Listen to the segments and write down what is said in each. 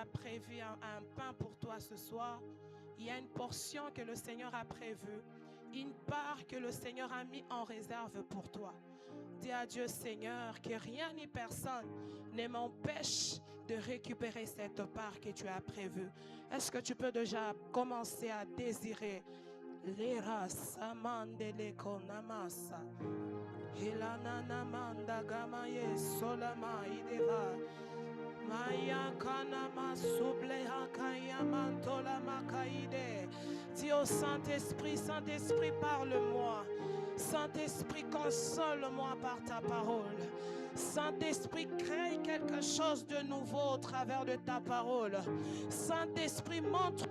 a prévu un pain pour toi ce soir. Il y a une portion que le Seigneur a prévue, une part que le Seigneur a mis en réserve pour toi. Dis à Dieu, Seigneur, que rien ni personne ne m'empêche de récupérer cette part que tu as prévue. Est-ce que tu peux déjà commencer à désirer l'era samandele konamasa hilana manda gamaye solama ideva maya kanama subleha kaya mantola makaide. Dis au Saint-Esprit, Saint-Esprit, parle-moi. Saint-Esprit, console-moi par ta parole. Saint-Esprit, crée quelque chose de nouveau au travers de ta parole. Saint-Esprit, montre.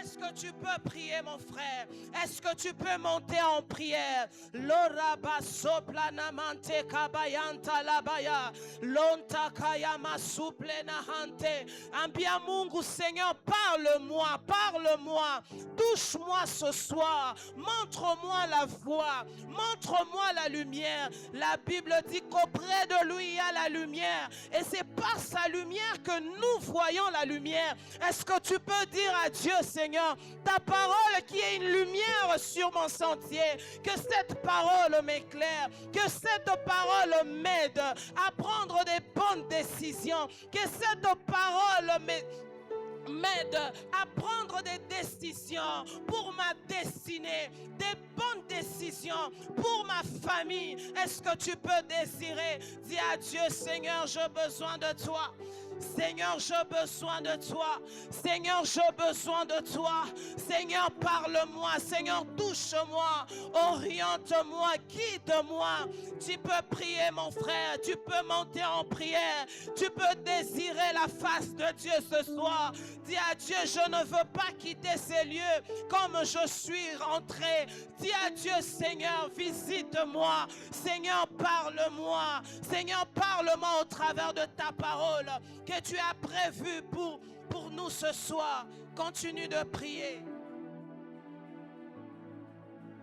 Est-ce que tu peux prier, mon frère? Est-ce que tu peux monter en prière? Loraba soplanamante kabayanta labaya lonta kayama suplenahante. Ambia Mungu, Seigneur, parle-moi, parle-moi, touche-moi ce soir, montre-moi la voie, montre-moi la lumière. La Bible dit qu'auprès de lui il y a la lumière, et c'est par sa lumière que nous voyons la lumière. Est-ce que tu peux dire à Dieu, Seigneur, ta parole qui est une lumière sur mon sentier, que cette parole m'éclaire, que cette parole m'aide à prendre des bonnes décisions, que cette parole m'aide à prendre des décisions pour ma destinée, des bonnes décisions pour ma famille. Est-ce que tu peux désirer? Dis à Dieu, Seigneur, j'ai besoin de toi. Seigneur, j'ai besoin de toi. Seigneur, j'ai besoin de toi. Seigneur, parle-moi. Seigneur, touche-moi. Oriente-moi. Guide-moi. Tu peux prier, mon frère. Tu peux monter en prière. Tu peux désirer la face de Dieu ce soir. Dis à Dieu, je ne veux pas quitter ces lieux comme je suis rentré. Dis à Dieu, Seigneur, visite-moi. Seigneur, parle-moi. Seigneur, parle-moi au travers de ta parole que tu as prévu pour nous ce soir. Continue de prier.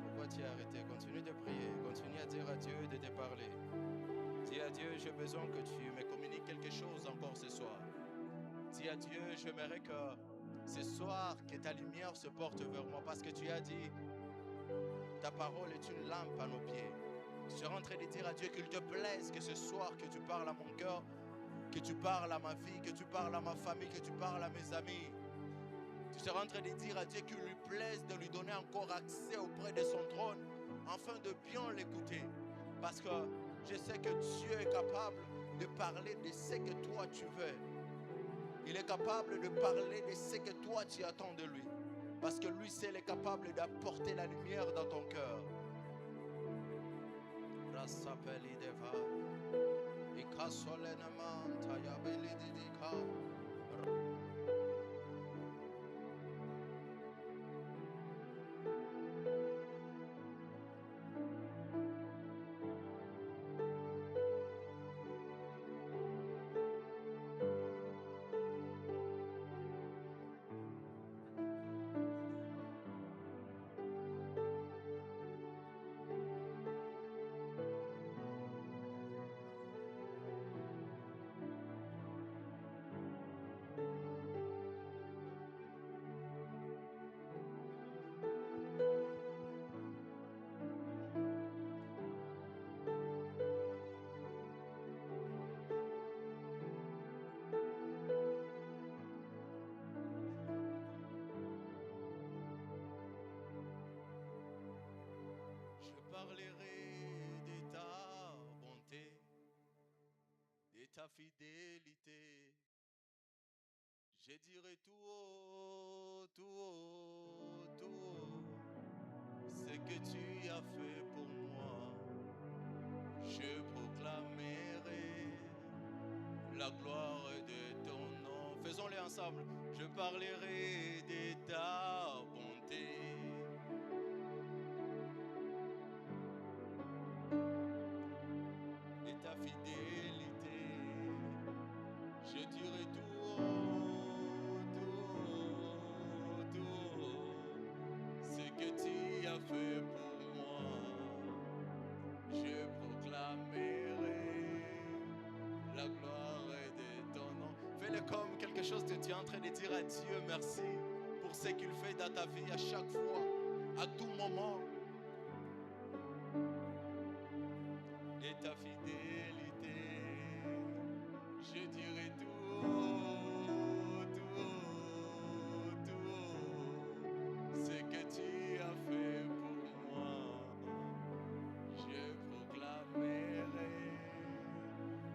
Pourquoi tu as arrêté? Continue de prier. Continue à dire à Dieu de te parler. Dis à Dieu, j'ai besoin que tu me communiques quelque chose encore ce soir. Dis à Dieu, j'aimerais que ce soir, que ta lumière se porte vers moi. Parce que tu as dit, ta parole est une lampe à nos pieds. Je suis en train de dire à Dieu qu'il te plaise que ce soir, que tu parles à mon cœur, que tu parles à ma vie, que tu parles à ma famille, que tu parles à mes amis. Tu seras en train de dire à Dieu qu'il lui plaise de lui donner encore accès auprès de son trône, afin de bien l'écouter. Parce que je sais que Dieu est capable de parler de ce que toi tu veux. Il est capable de parler de ce que toi tu attends de lui. Parce que lui seul est capable d'apporter la lumière dans ton cœur. parlerai de ta bonté, de ta fidélité. Je dirai tout haut, tout haut, tout haut, ce que tu as fait pour moi. Je proclamerai la gloire de ton nom. Faisons-les ensemble. Je parlerai de ta bonté, de ta fidélité. Je dirai tout haut, tout haut, tout haut, ce que tu as fait pour moi. Je proclamerai la gloire de ton nom. Fais-le comme quelque chose que tu es en train de dire à Dieu merci pour ce qu'il fait dans ta vie à chaque fois, à tout moment. Et ta fidélité, je dirai tout haut, tout haut, tout haut, ce que tu as fait pour moi. Je proclamerai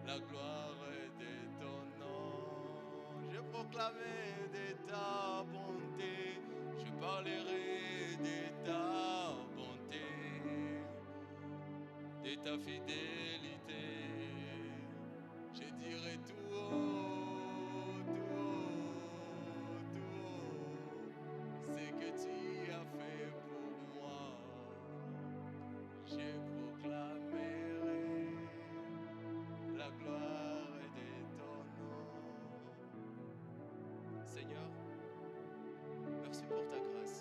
la gloire de ton nom. Je proclamerai de ta bonté. Je parlerai de ta bonté, de ta fidélité. Je dirai tout haut, tout haut, tout haut, ce que tu as fait pour moi. Je proclamerai la gloire de ton nom. Seigneur, merci pour ta grâce.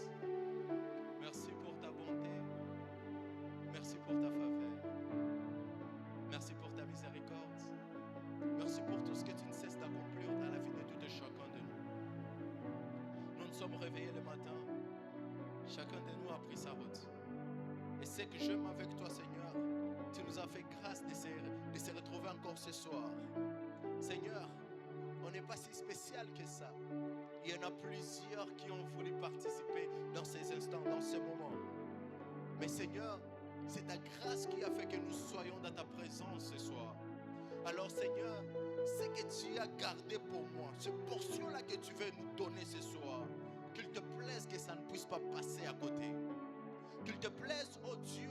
Merci pour ta bonté. Merci pour ta faveur. Merci pour ta miséricorde. Merci pour tout ce que tu ne cesses d'accomplir dans la vie de tout et chacun de nous. Nous nous sommes réveillés le matin. Chacun de nous a pris sa route. Et ce que j'aime avec toi, Seigneur, tu nous as fait grâce de se retrouver encore ce soir. Seigneur, on n'est pas si spécial que ça. Il y en a plusieurs qui ont voulu participer dans ces instants, dans ce moment. Mais Seigneur, c'est ta grâce qui a fait que nous soyons dans ta présence ce soir. Alors Seigneur, ce que tu as gardé pour moi, cette portion-là que tu veux nous donner ce soir, qu'il te plaise que ça ne puisse pas passer à côté. Qu'il te plaise, oh Dieu,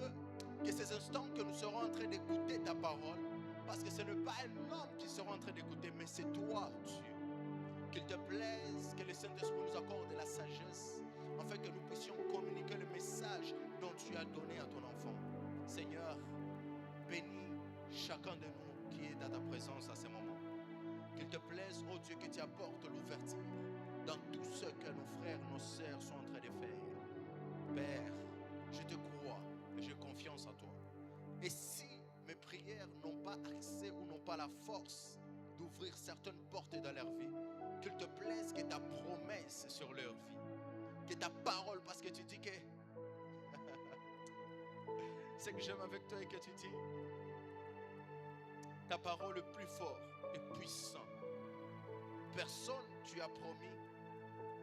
que ces instants que nous serons en train d'écouter ta parole, parce que ce n'est pas un homme qui sera en train d'écouter, mais c'est toi, Dieu. Qu'il te plaise, que le Saint-Esprit nous accorde la sagesse, afin que nous puissions communiquer le message dont tu as donné à ton enfant. Seigneur, bénis chacun de nous qui est dans ta présence à ce moment. Qu'il te plaise, oh Dieu, que tu apportes l'ouverture dans tout ce que nos frères, nos sœurs sont en train de faire. Père, je te crois et j'ai confiance en toi. Et si mes prières n'ont pas accès ou n'ont pas la force d'ouvrir certaines portes dans leur vie, qu'il te plaise que ta promesse sur leur vie, que ta parole, parce que tu dis que ce que j'aime avec toi et que tu dis, ta parole est plus forte et puissante. Personne tu as promis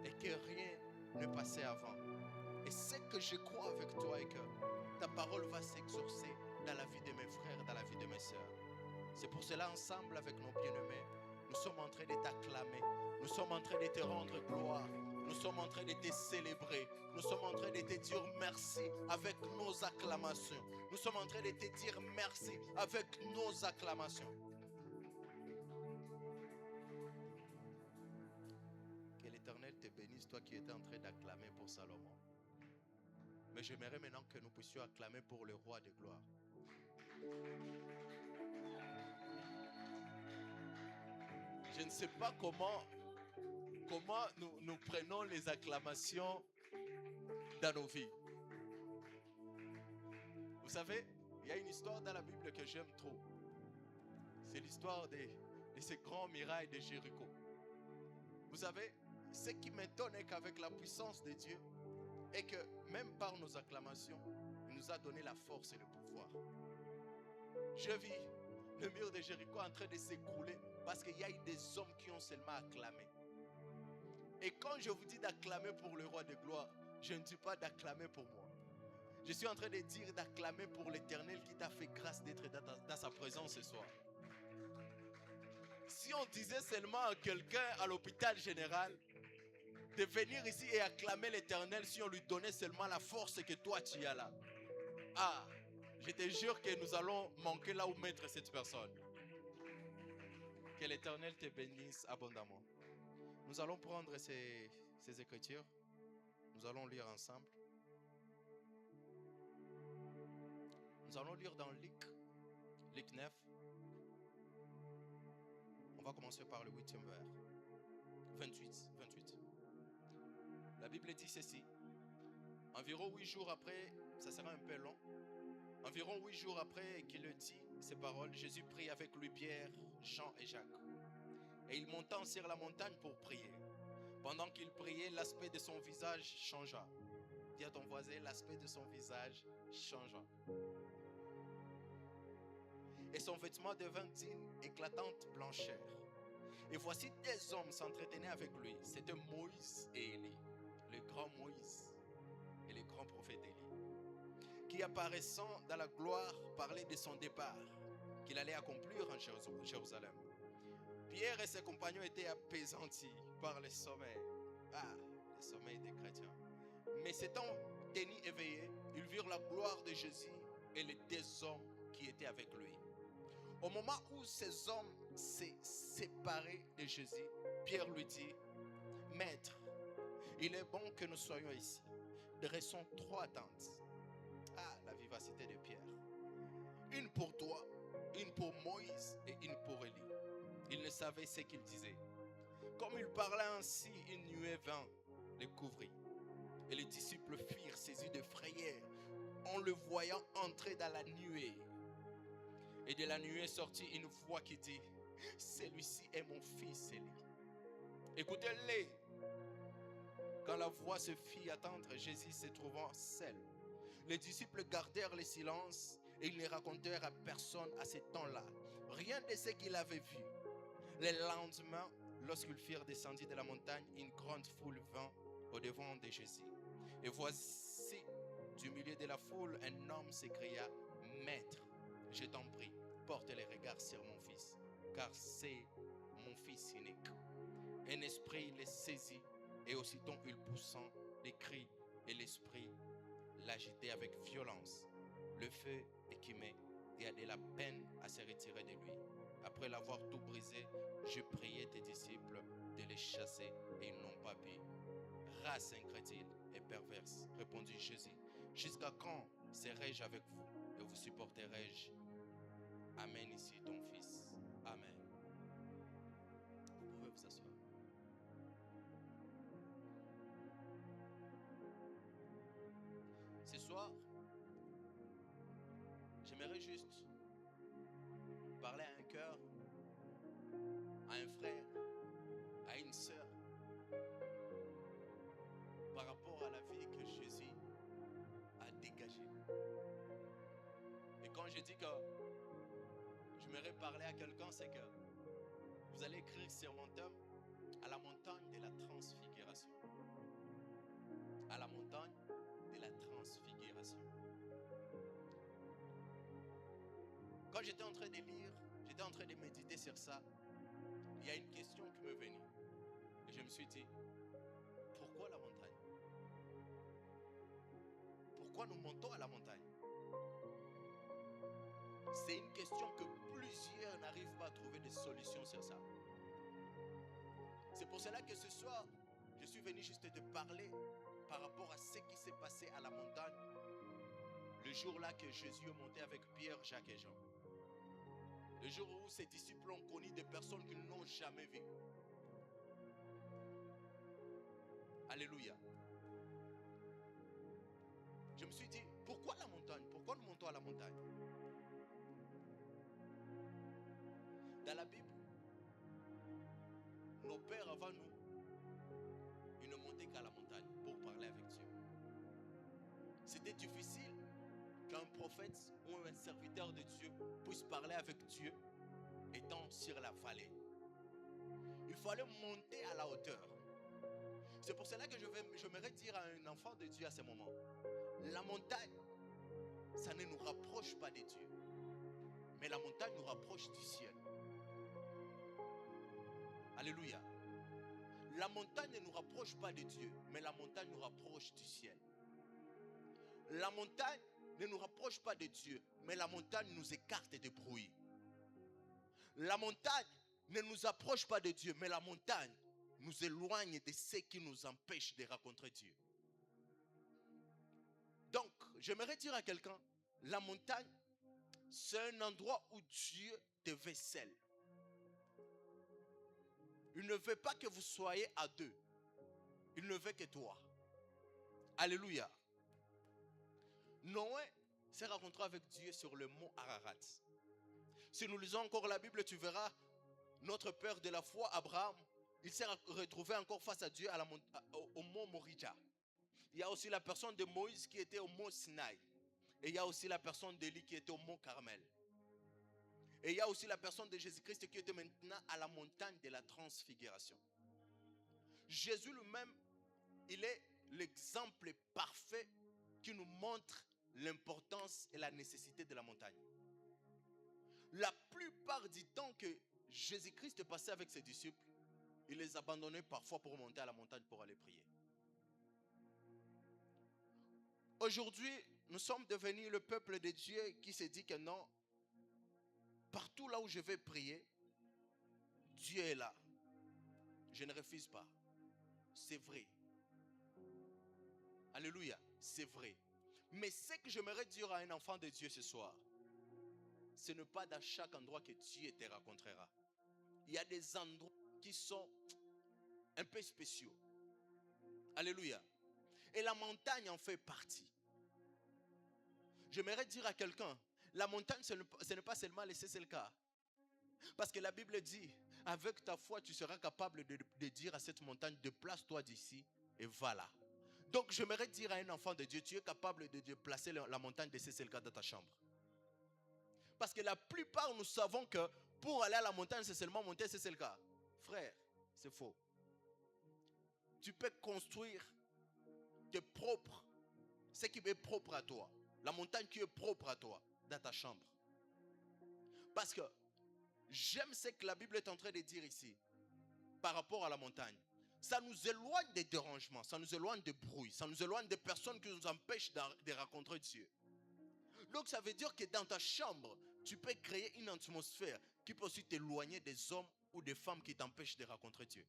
et que rien ne passait avant. Et ce que je crois avec toi est que ta parole va s'exaucer dans la vie de mes frères, dans la vie de mes sœurs. C'est pour cela, ensemble avec nos bien-aimés, nous sommes en train de t'acclamer. Nous sommes en train de te rendre gloire. Nous sommes en train de te célébrer. Nous sommes en train de te dire merci avec nos acclamations. Nous sommes en train de te dire merci avec nos acclamations. Que l'Éternel te bénisse, toi qui étais en train d'acclamer pour Salomon. Mais j'aimerais maintenant que nous puissions acclamer pour le roi de gloire. Je ne sais pas comment nous prenons les acclamations dans nos vies. Vous savez, il y a une histoire dans la Bible que j'aime trop. C'est l'histoire de ces grands murailles de Jéricho. Vous savez, ce qui m'étonne est qu'avec la puissance de Dieu, et que même par nos acclamations, il nous a donné la force et le pouvoir. Je vis le mur de Jéricho en train de s'écrouler parce qu'il y a eu des hommes qui ont seulement acclamé. Et quand je vous dis d'acclamer pour le roi de gloire, je ne dis pas d'acclamer pour moi. Je suis en train de dire, d'acclamer pour l'Éternel qui t'a fait grâce d'être dans sa présence ce soir. Si on disait seulement à quelqu'un à l'hôpital général de venir ici et acclamer l'Éternel, si on lui donnait seulement la force que toi tu as là, ah, je te jure que nous allons manquer là où mettre cette personne. Que l'Éternel te bénisse abondamment. Nous allons prendre ces écritures. Nous allons lire ensemble. Nous allons lire dans Luc 9. On va commencer par le 8e vers. 28. La Bible dit ceci. Environ 8 jours après, ça sera un peu long. Environ 8 jours après qu'il ait dit ces paroles, Jésus prit avec lui Pierre, Jean et Jacques. Et il monta sur la montagne pour prier. Pendant qu'il priait, l'aspect de son visage changea. Dis à ton voisin, l'aspect de son visage changea. Et son vêtement devint d'une éclatante blancheur. Et voici des hommes s'entretenaient avec lui. C'était Moïse et Élie, le grand Moïse et le grand prophète Élie, qui apparaissant dans la gloire parlaient de son départ, qu'il allait accomplir en Jérusalem. Pierre et ses compagnons étaient apaisantis par le sommeil. Ah, le sommeil des chrétiens. Mais s'étant tenus éveillés, ils virent la gloire de Jésus et les deux hommes qui étaient avec lui. Au moment où ces hommes s'est séparé de Jésus, Pierre lui dit, « Maître, il est bon que nous soyons ici. Dressons 3 tentes. » Ah, la vivacité de Pierre. Une pour toi, une pour Moïse et une pour Élie. Il ne savait ce qu'il disait. Comme il parlait ainsi, une nuée vint les couvrit. Et les disciples firent saisis de frayeur en le voyant entrer dans la nuée. Et de la nuée sortit une voix qui dit, « Celui-ci est mon fils Élie. Écoutez-les. » Quand la voix se fit attendre, Jésus se trouvant seul. Les disciples gardèrent le silence et ils ne racontèrent à personne à ce temps-là rien de ce qu'ils avaient vu. Le lendemain, lorsqu'ils furent descendus de la montagne, une grande foule vint au-devant de Jésus. Et voici, du milieu de la foule, un homme s'écria, « Maître, je t'en prie, porte les regards sur mon fils, car c'est mon fils unique. » Un esprit les saisit, et aussitôt il poussant des cris, et l'esprit l'agitait avec violence. Le feu écumait et a de la peine à se retirer de lui. Après l'avoir tout brisé, je priais tes disciples de les chasser, et ils n'ont pas pu. Race incrédule et perverse, répondit Jésus. Jusqu'à quand serai-je avec vous et vous supporterai-je? Amène ici ton fils. Amen. Vous pouvez vous asseoir. Ce soir, j'aimerais juste parler à un cœur, à un frère, à une sœur, par rapport à la vie que Jésus a dégagée. Et quand je dis que j'aimerais parler à quelqu'un, c'est que vous allez écrire sur mon thème, à la montagne de la transfiguration. À la montagne de la transfiguration. Quand j'étais en train de lire, j'étais en train de méditer sur ça, il y a une question qui me venait. Et je me suis dit, pourquoi la montagne? Pourquoi nous montons à la montagne? C'est une question que plusieurs n'arrivent pas à trouver de solution sur ça. C'est pour cela que ce soir, je suis venu juste te parler par rapport à ce qui s'est passé à la montagne le jour-là que Jésus est monté avec Pierre, Jacques et Jean. Le jour où ses disciples ont connu des personnes qu'ils n'ont jamais vues. Alléluia. Je me suis dit, pourquoi la montagne? Pourquoi nous montons à la montagne? Dans la Bible, nos pères avant nous, ils ne montaient qu'à la montagne pour parler avec Dieu. C'était difficile qu'un prophète ou un serviteur de Dieu puisse parler avec Dieu étant sur la vallée. Il fallait monter à la hauteur. C'est pour cela que j'aimerais dire à un enfant de Dieu à ce moment, la montagne ça ne nous rapproche pas de Dieu. Mais la montagne nous rapproche du ciel. Alléluia. La montagne ne nous rapproche pas de Dieu, mais la montagne nous rapproche du ciel. La montagne ne nous rapproche pas de Dieu, mais la montagne nous écarte des bruits. La montagne ne nous approche pas de Dieu, mais la montagne nous éloigne de ce qui nous empêche de rencontrer Dieu. Donc, j'aimerais dire à quelqu'un, la montagne, c'est un endroit où Dieu te veut seul. Il ne veut pas que vous soyez à deux. Il ne veut que toi. Alléluia. Noé s'est rencontré avec Dieu sur le mont Ararat. Si nous lisons encore la Bible, tu verras notre père de la foi, Abraham, il s'est retrouvé encore face à Dieu au mont Morija. Il y a aussi la personne de Moïse qui était au mont Sinaï. Et il y a aussi la personne d'Élie qui était au mont Carmel. Et il y a aussi la personne de Jésus-Christ qui était maintenant à la montagne de la transfiguration. Jésus lui-même, il est l'exemple parfait qui nous montre l'importance et la nécessité de la montagne. La plupart du temps que Jésus-Christ passait avec ses disciples, il les abandonnait parfois pour monter à la montagne pour aller prier. Aujourd'hui, nous sommes devenus le peuple de Dieu qui se dit que non, partout là où je vais prier, Dieu est là. Je ne refuse pas. C'est vrai. Alléluia, c'est vrai. Mais ce que j'aimerais dire à un enfant de Dieu ce soir, ce n'est pas dans chaque endroit que Dieu te rencontrera. Il y a des endroits qui sont un peu spéciaux. Alléluia. Et la montagne en fait partie. J'aimerais dire à quelqu'un, la montagne, ce n'est pas seulement laisser le cas. Parce que la Bible dit, avec ta foi, tu seras capable de dire à cette montagne, déplace-toi d'ici et va là. Donc, j'aimerais dire à un enfant de Dieu, tu es capable de déplacer la montagne de Cécelca dans ta chambre. Parce que la plupart, nous savons que pour aller à la montagne, c'est seulement monter Cécelca. Frère, c'est faux. Tu peux construire tes propres, ce qui est propre à toi. La montagne qui est propre à toi, dans ta chambre. Parce que j'aime ce que la Bible est en train de dire ici, par rapport à la montagne. Ça nous éloigne des dérangements, ça nous éloigne des bruits, ça nous éloigne des personnes qui nous empêchent de rencontrer Dieu. Donc ça veut dire que dans ta chambre, tu peux créer une atmosphère qui peut aussi t'éloigner des hommes ou des femmes qui t'empêchent de rencontrer Dieu.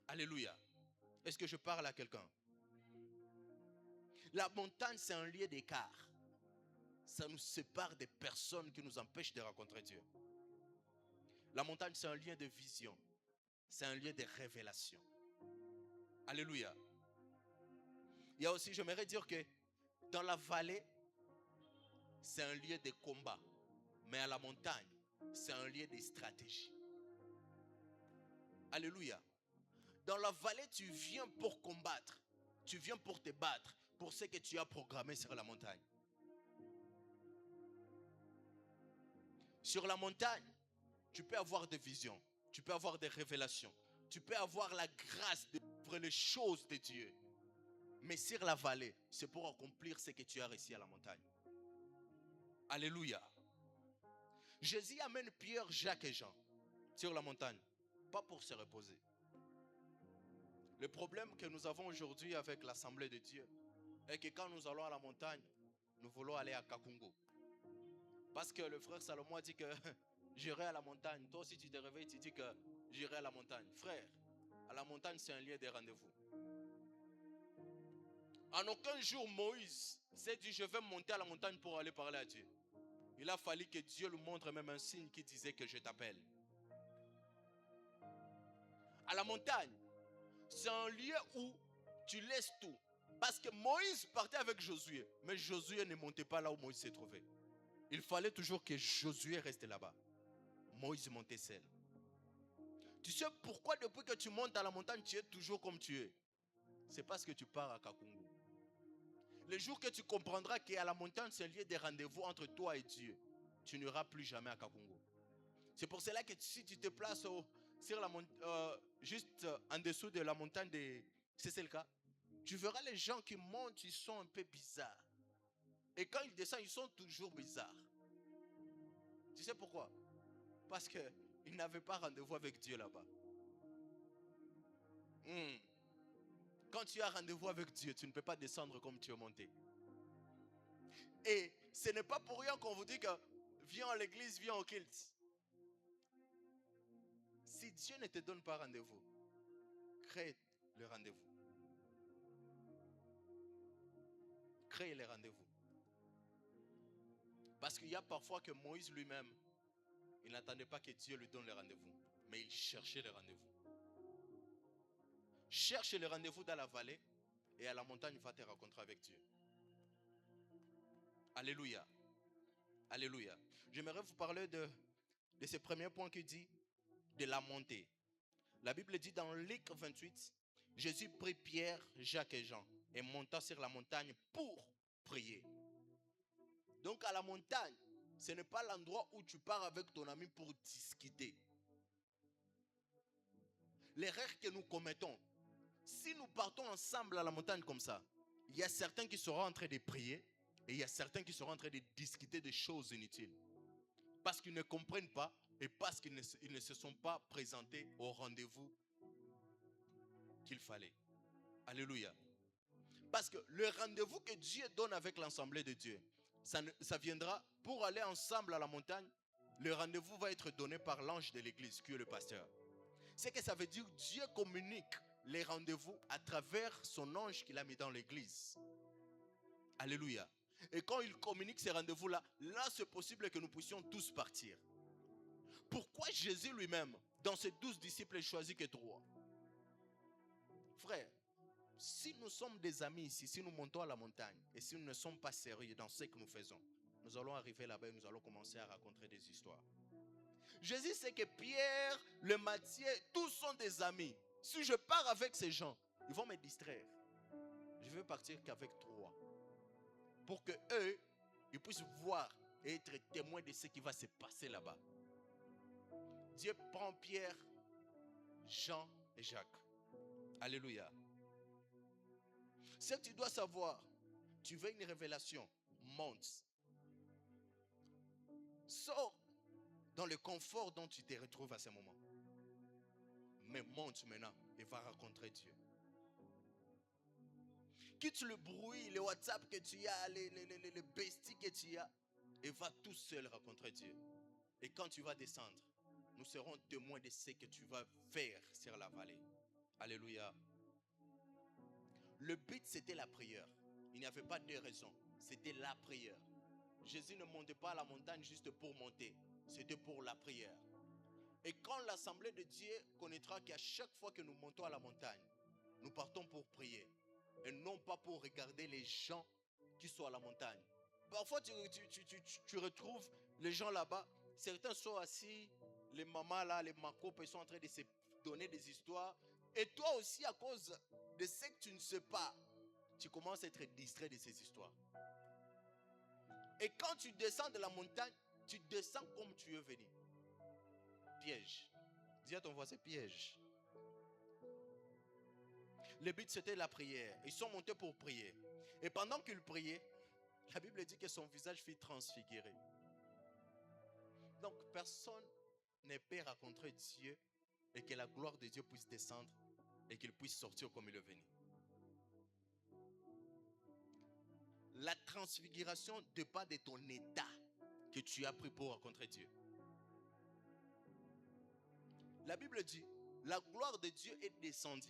Alléluia. Est-ce que je parle à quelqu'un? La montagne, c'est un lieu d'écart. Ça nous sépare des personnes qui nous empêchent de rencontrer Dieu. La montagne, c'est un lieu de vision. C'est un lieu de révélation. Alléluia. Il y a aussi, j'aimerais dire que dans la vallée, c'est un lieu de combat. Mais à la montagne, c'est un lieu de stratégie. Alléluia. Dans la vallée, tu viens pour combattre. Tu viens pour te battre. Pour ce que tu as programmé sur la montagne. Sur la montagne, tu peux avoir des visions. Tu peux avoir des révélations. Tu peux avoir la grâce de vivre les choses de Dieu. Mais sur la vallée, c'est pour accomplir ce que tu as réussi à la montagne. Alléluia. Jésus amène Pierre, Jacques et Jean sur la montagne. Pas pour se reposer. Le problème que nous avons aujourd'hui avec l'Assemblée de Dieu est que quand nous allons à la montagne, nous voulons aller à Kakungu. Parce que le frère Salomon a dit que j'irai à la montagne. Toi aussi tu te réveilles, tu dis que j'irai à la montagne. Frère, à la montagne c'est un lieu de rendez-vous. En aucun jour Moïse s'est dit je vais monter à la montagne pour aller parler à Dieu. Il a fallu que Dieu lui montre même un signe qui disait que je t'appelle. À la montagne, c'est un lieu où tu laisses tout. Parce que Moïse partait avec Josué. Mais Josué ne montait pas là où Moïse s'est trouvé. Il fallait toujours que Josué reste là-bas. Moïse montait seul. Tu sais pourquoi depuis que tu montes à la montagne, tu es toujours comme tu es? C'est parce que tu pars à Kakungu. Le jour que tu comprendras qu'à la montagne, c'est un lieu de rendez-vous entre toi et Dieu, tu n'iras plus jamais à Kakungu. C'est pour cela que si tu te places sur la juste en dessous de la montagne de Cécelca, tu verras les gens qui montent, ils sont un peu bizarres. Et quand ils descendent, ils sont toujours bizarres. Tu sais pourquoi? Parce qu'ils n'avaient pas rendez-vous avec Dieu là-bas. Quand tu as rendez-vous avec Dieu, tu ne peux pas descendre comme tu es monté. Et ce n'est pas pour rien qu'on vous dit que viens à l'église, viens au culte. Si Dieu ne te donne pas rendez-vous, crée le rendez-vous. Crée les rendez-vous. Parce qu'il y a parfois que Moïse lui-même, il n'attendait pas que Dieu lui donne le rendez-vous, mais il cherchait le rendez-vous. Cherche le rendez-vous dans la vallée et à la montagne, il va te rencontrer avec Dieu. Alléluia. Alléluia. J'aimerais vous parler de ce premier point qui dit de la montée. La Bible dit dans Luc 28, Jésus prit Pierre, Jacques et Jean et monta sur la montagne pour prier. Donc à la montagne, ce n'est pas l'endroit où tu pars avec ton ami pour discuter. L'erreur que nous commettons, si nous partons ensemble à la montagne comme ça, il y a certains qui seront en train de prier et il y a certains qui seront en train de discuter des choses inutiles. Parce qu'ils ne comprennent pas et parce qu'ils ne se sont pas présentés au rendez-vous qu'il fallait. Alléluia. Parce que le rendez-vous que Dieu donne avec l'assemblée de Dieu, ça viendra pour aller ensemble à la montagne. Le rendez-vous va être donné par l'ange de l'église qui est le pasteur. C'est que ça veut dire que Dieu communique les rendez-vous à travers son ange qu'il a mis dans l'église. Alléluia. Et quand il communique ces rendez-vous-là, là c'est possible que nous puissions tous partir. Pourquoi Jésus lui-même, dans ses 12 disciples, ne choisit que 3? Frère, si nous sommes des amis ici, si nous montons à la montagne, et si nous ne sommes pas sérieux dans ce que nous faisons, nous allons arriver là-bas et nous allons commencer à raconter des histoires. Jésus sait que Pierre, le Matthieu, tous sont des amis. Si je pars avec ces gens, ils vont me distraire. Je veux partir qu'avec 3. Pour que eux, ils puissent voir et être témoins de ce qui va se passer là-bas. Dieu prend Pierre, Jean et Jacques. Alléluia. Ce que tu dois savoir, tu veux une révélation, monte. Sors dans le confort dont tu te retrouves à ce moment. Mais monte maintenant et va rencontrer Dieu. Quitte le bruit, le WhatsApp que tu as, les besties que tu as, et va tout seul rencontrer Dieu. Et quand tu vas descendre, nous serons témoins de ce que tu vas faire sur la vallée. Alléluia. Le but, c'était la prière. Il n'y avait pas de raison. C'était la prière. Jésus ne montait pas à la montagne juste pour monter. C'était pour la prière. Et quand l'assemblée de Dieu connaîtra qu'à chaque fois que nous montons à la montagne, nous partons pour prier. Et non pas pour regarder les gens qui sont à la montagne. Parfois, tu retrouves les gens là-bas. Certains sont assis, les mamans là, les macopes, ils sont en train de se donner des histoires. Et toi aussi, à cause de ce que tu ne sais pas, tu commences à être distrait de ces histoires. Et quand tu descends de la montagne, tu descends comme tu es venu. Piège. Dis à ton voisin, piège. Le but, c'était la prière. Ils sont montés pour prier. Et pendant qu'ils priaient, la Bible dit que son visage fut transfiguré. Donc, personne ne peut rencontrer Dieu et que la gloire de Dieu puisse descendre et qu'il puisse sortir comme il est venu. La transfiguration dépend de ton état que tu as pris pour rencontrer Dieu. La Bible dit, la gloire de Dieu est descendue.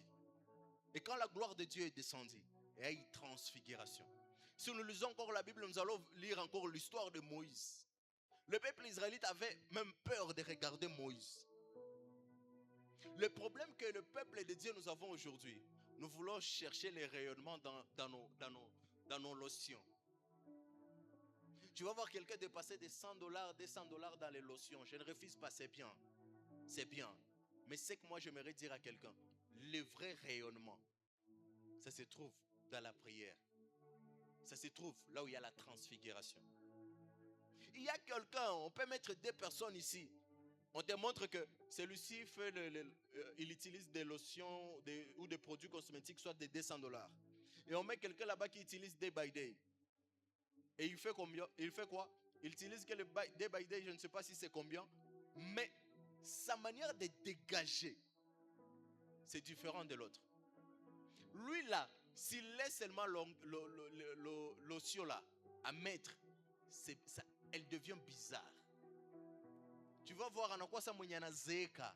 Et quand la gloire de Dieu est descendue, il y a une transfiguration. Si nous lisons encore la Bible, nous allons lire encore l'histoire de Moïse. Le peuple israélite avait même peur de regarder Moïse. Le problème que le peuple de Dieu nous avons aujourd'hui, nous voulons chercher les rayonnements dans nos lotions. Tu vas voir quelqu'un dépasser des $100, $200 dans les lotions. Je ne refuse pas, c'est bien. C'est bien. Mais c'est que moi j'aimerais dire à quelqu'un, le vrai rayonnement, ça se trouve dans la prière. Ça se trouve là où il y a la transfiguration. Il y a quelqu'un, on peut mettre 2 personnes ici. On te montre que celui-ci il utilise des lotions ou des produits cosmétiques, soit des $200. Et on met quelqu'un là-bas qui utilise day by day. Et il fait combien? Il fait quoi? Il utilise que le day by day, je ne sais pas si c'est combien, mais sa manière de dégager, c'est différent de l'autre. Lui là, s'il laisse seulement l'otion là à mettre, elle devient bizarre. Tu vas voir en quoi ça m'a zeka.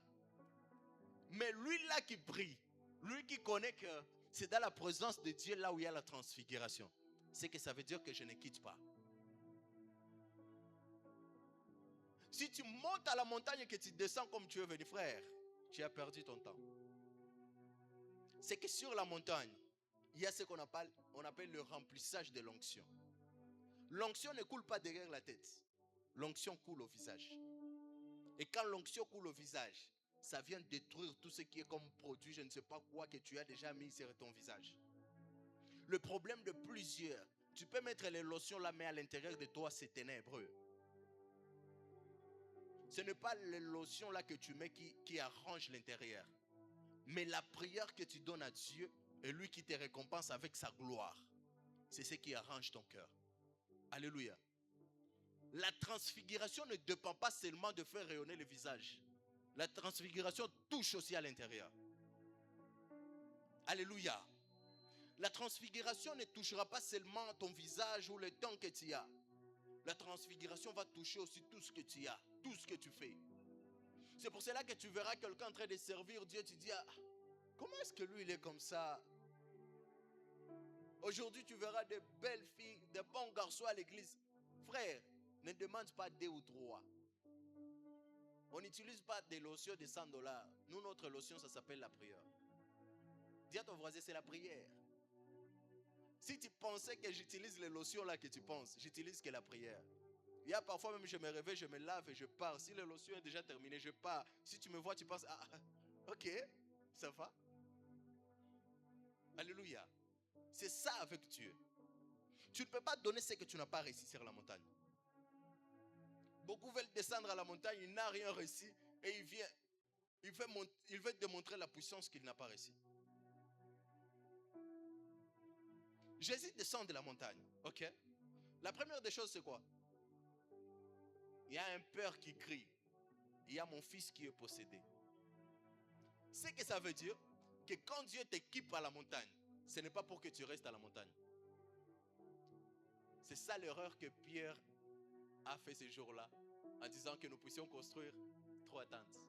Mais lui là qui prie, lui qui connaît que c'est dans la présence de Dieu là où il y a la transfiguration, c'est que ça veut dire que je ne quitte pas. Si tu montes à la montagne et que tu descends comme tu es venu, frère, tu as perdu ton temps. C'est que sur la montagne, il y a ce qu'on appelle le remplissage de l'onction. L'onction ne coule pas derrière la tête. L'onction coule au visage. Et quand l'onction coule au visage, ça vient détruire tout ce qui est comme produit, je ne sais pas quoi, que tu as déjà mis sur ton visage. Le problème de plusieurs, tu peux mettre les lotions là, mais à l'intérieur de toi, c'est ténébreux. Ce n'est pas les lotions là que tu mets qui arrangent l'intérieur. Mais la prière que tu donnes à Dieu et lui qui te récompense avec sa gloire, c'est ce qui arrange ton cœur. Alléluia. La transfiguration ne dépend pas seulement de faire rayonner le visage. La transfiguration touche aussi à l'intérieur. Alléluia. La transfiguration ne touchera pas seulement ton visage ou le temps que tu as. La transfiguration va toucher aussi tout ce que tu as, tout ce que tu fais. C'est pour cela que tu verras quelqu'un en train de servir Dieu, tu dis, ah, comment est-ce que lui il est comme ça? Aujourd'hui tu verras de belles filles, de bons garçons à l'église. Frère, ne demande pas 2 ou 3. On n'utilise pas des lotions de $100. Nous, notre lotion, ça s'appelle la prière. Dis à ton voisin, c'est la prière. Si tu pensais que j'utilise les lotions là que tu penses, j'utilise que la prière. Il y a parfois même, je me réveille, je me lave et je pars. Si la lotion est déjà terminée, je pars. Si tu me vois, tu penses, ah, ok, ça va. Alléluia. C'est ça avec Dieu. Tu ne peux pas donner ce que tu n'as pas réussi sur la montagne. Beaucoup veulent descendre à la montagne, il n'a rien réussi et il veut démontrer la puissance qu'il n'a pas réussi. Jésus descend de la montagne, ok? La première des choses, c'est quoi? Il y a un père qui crie. Il y a mon fils qui est possédé. Ce que ça veut dire, que quand Dieu t'équipe à la montagne, ce n'est pas pour que tu restes à la montagne. C'est ça l'erreur que Pierre a fait ce jour-là, en disant que nous puissions construire 3 tentes.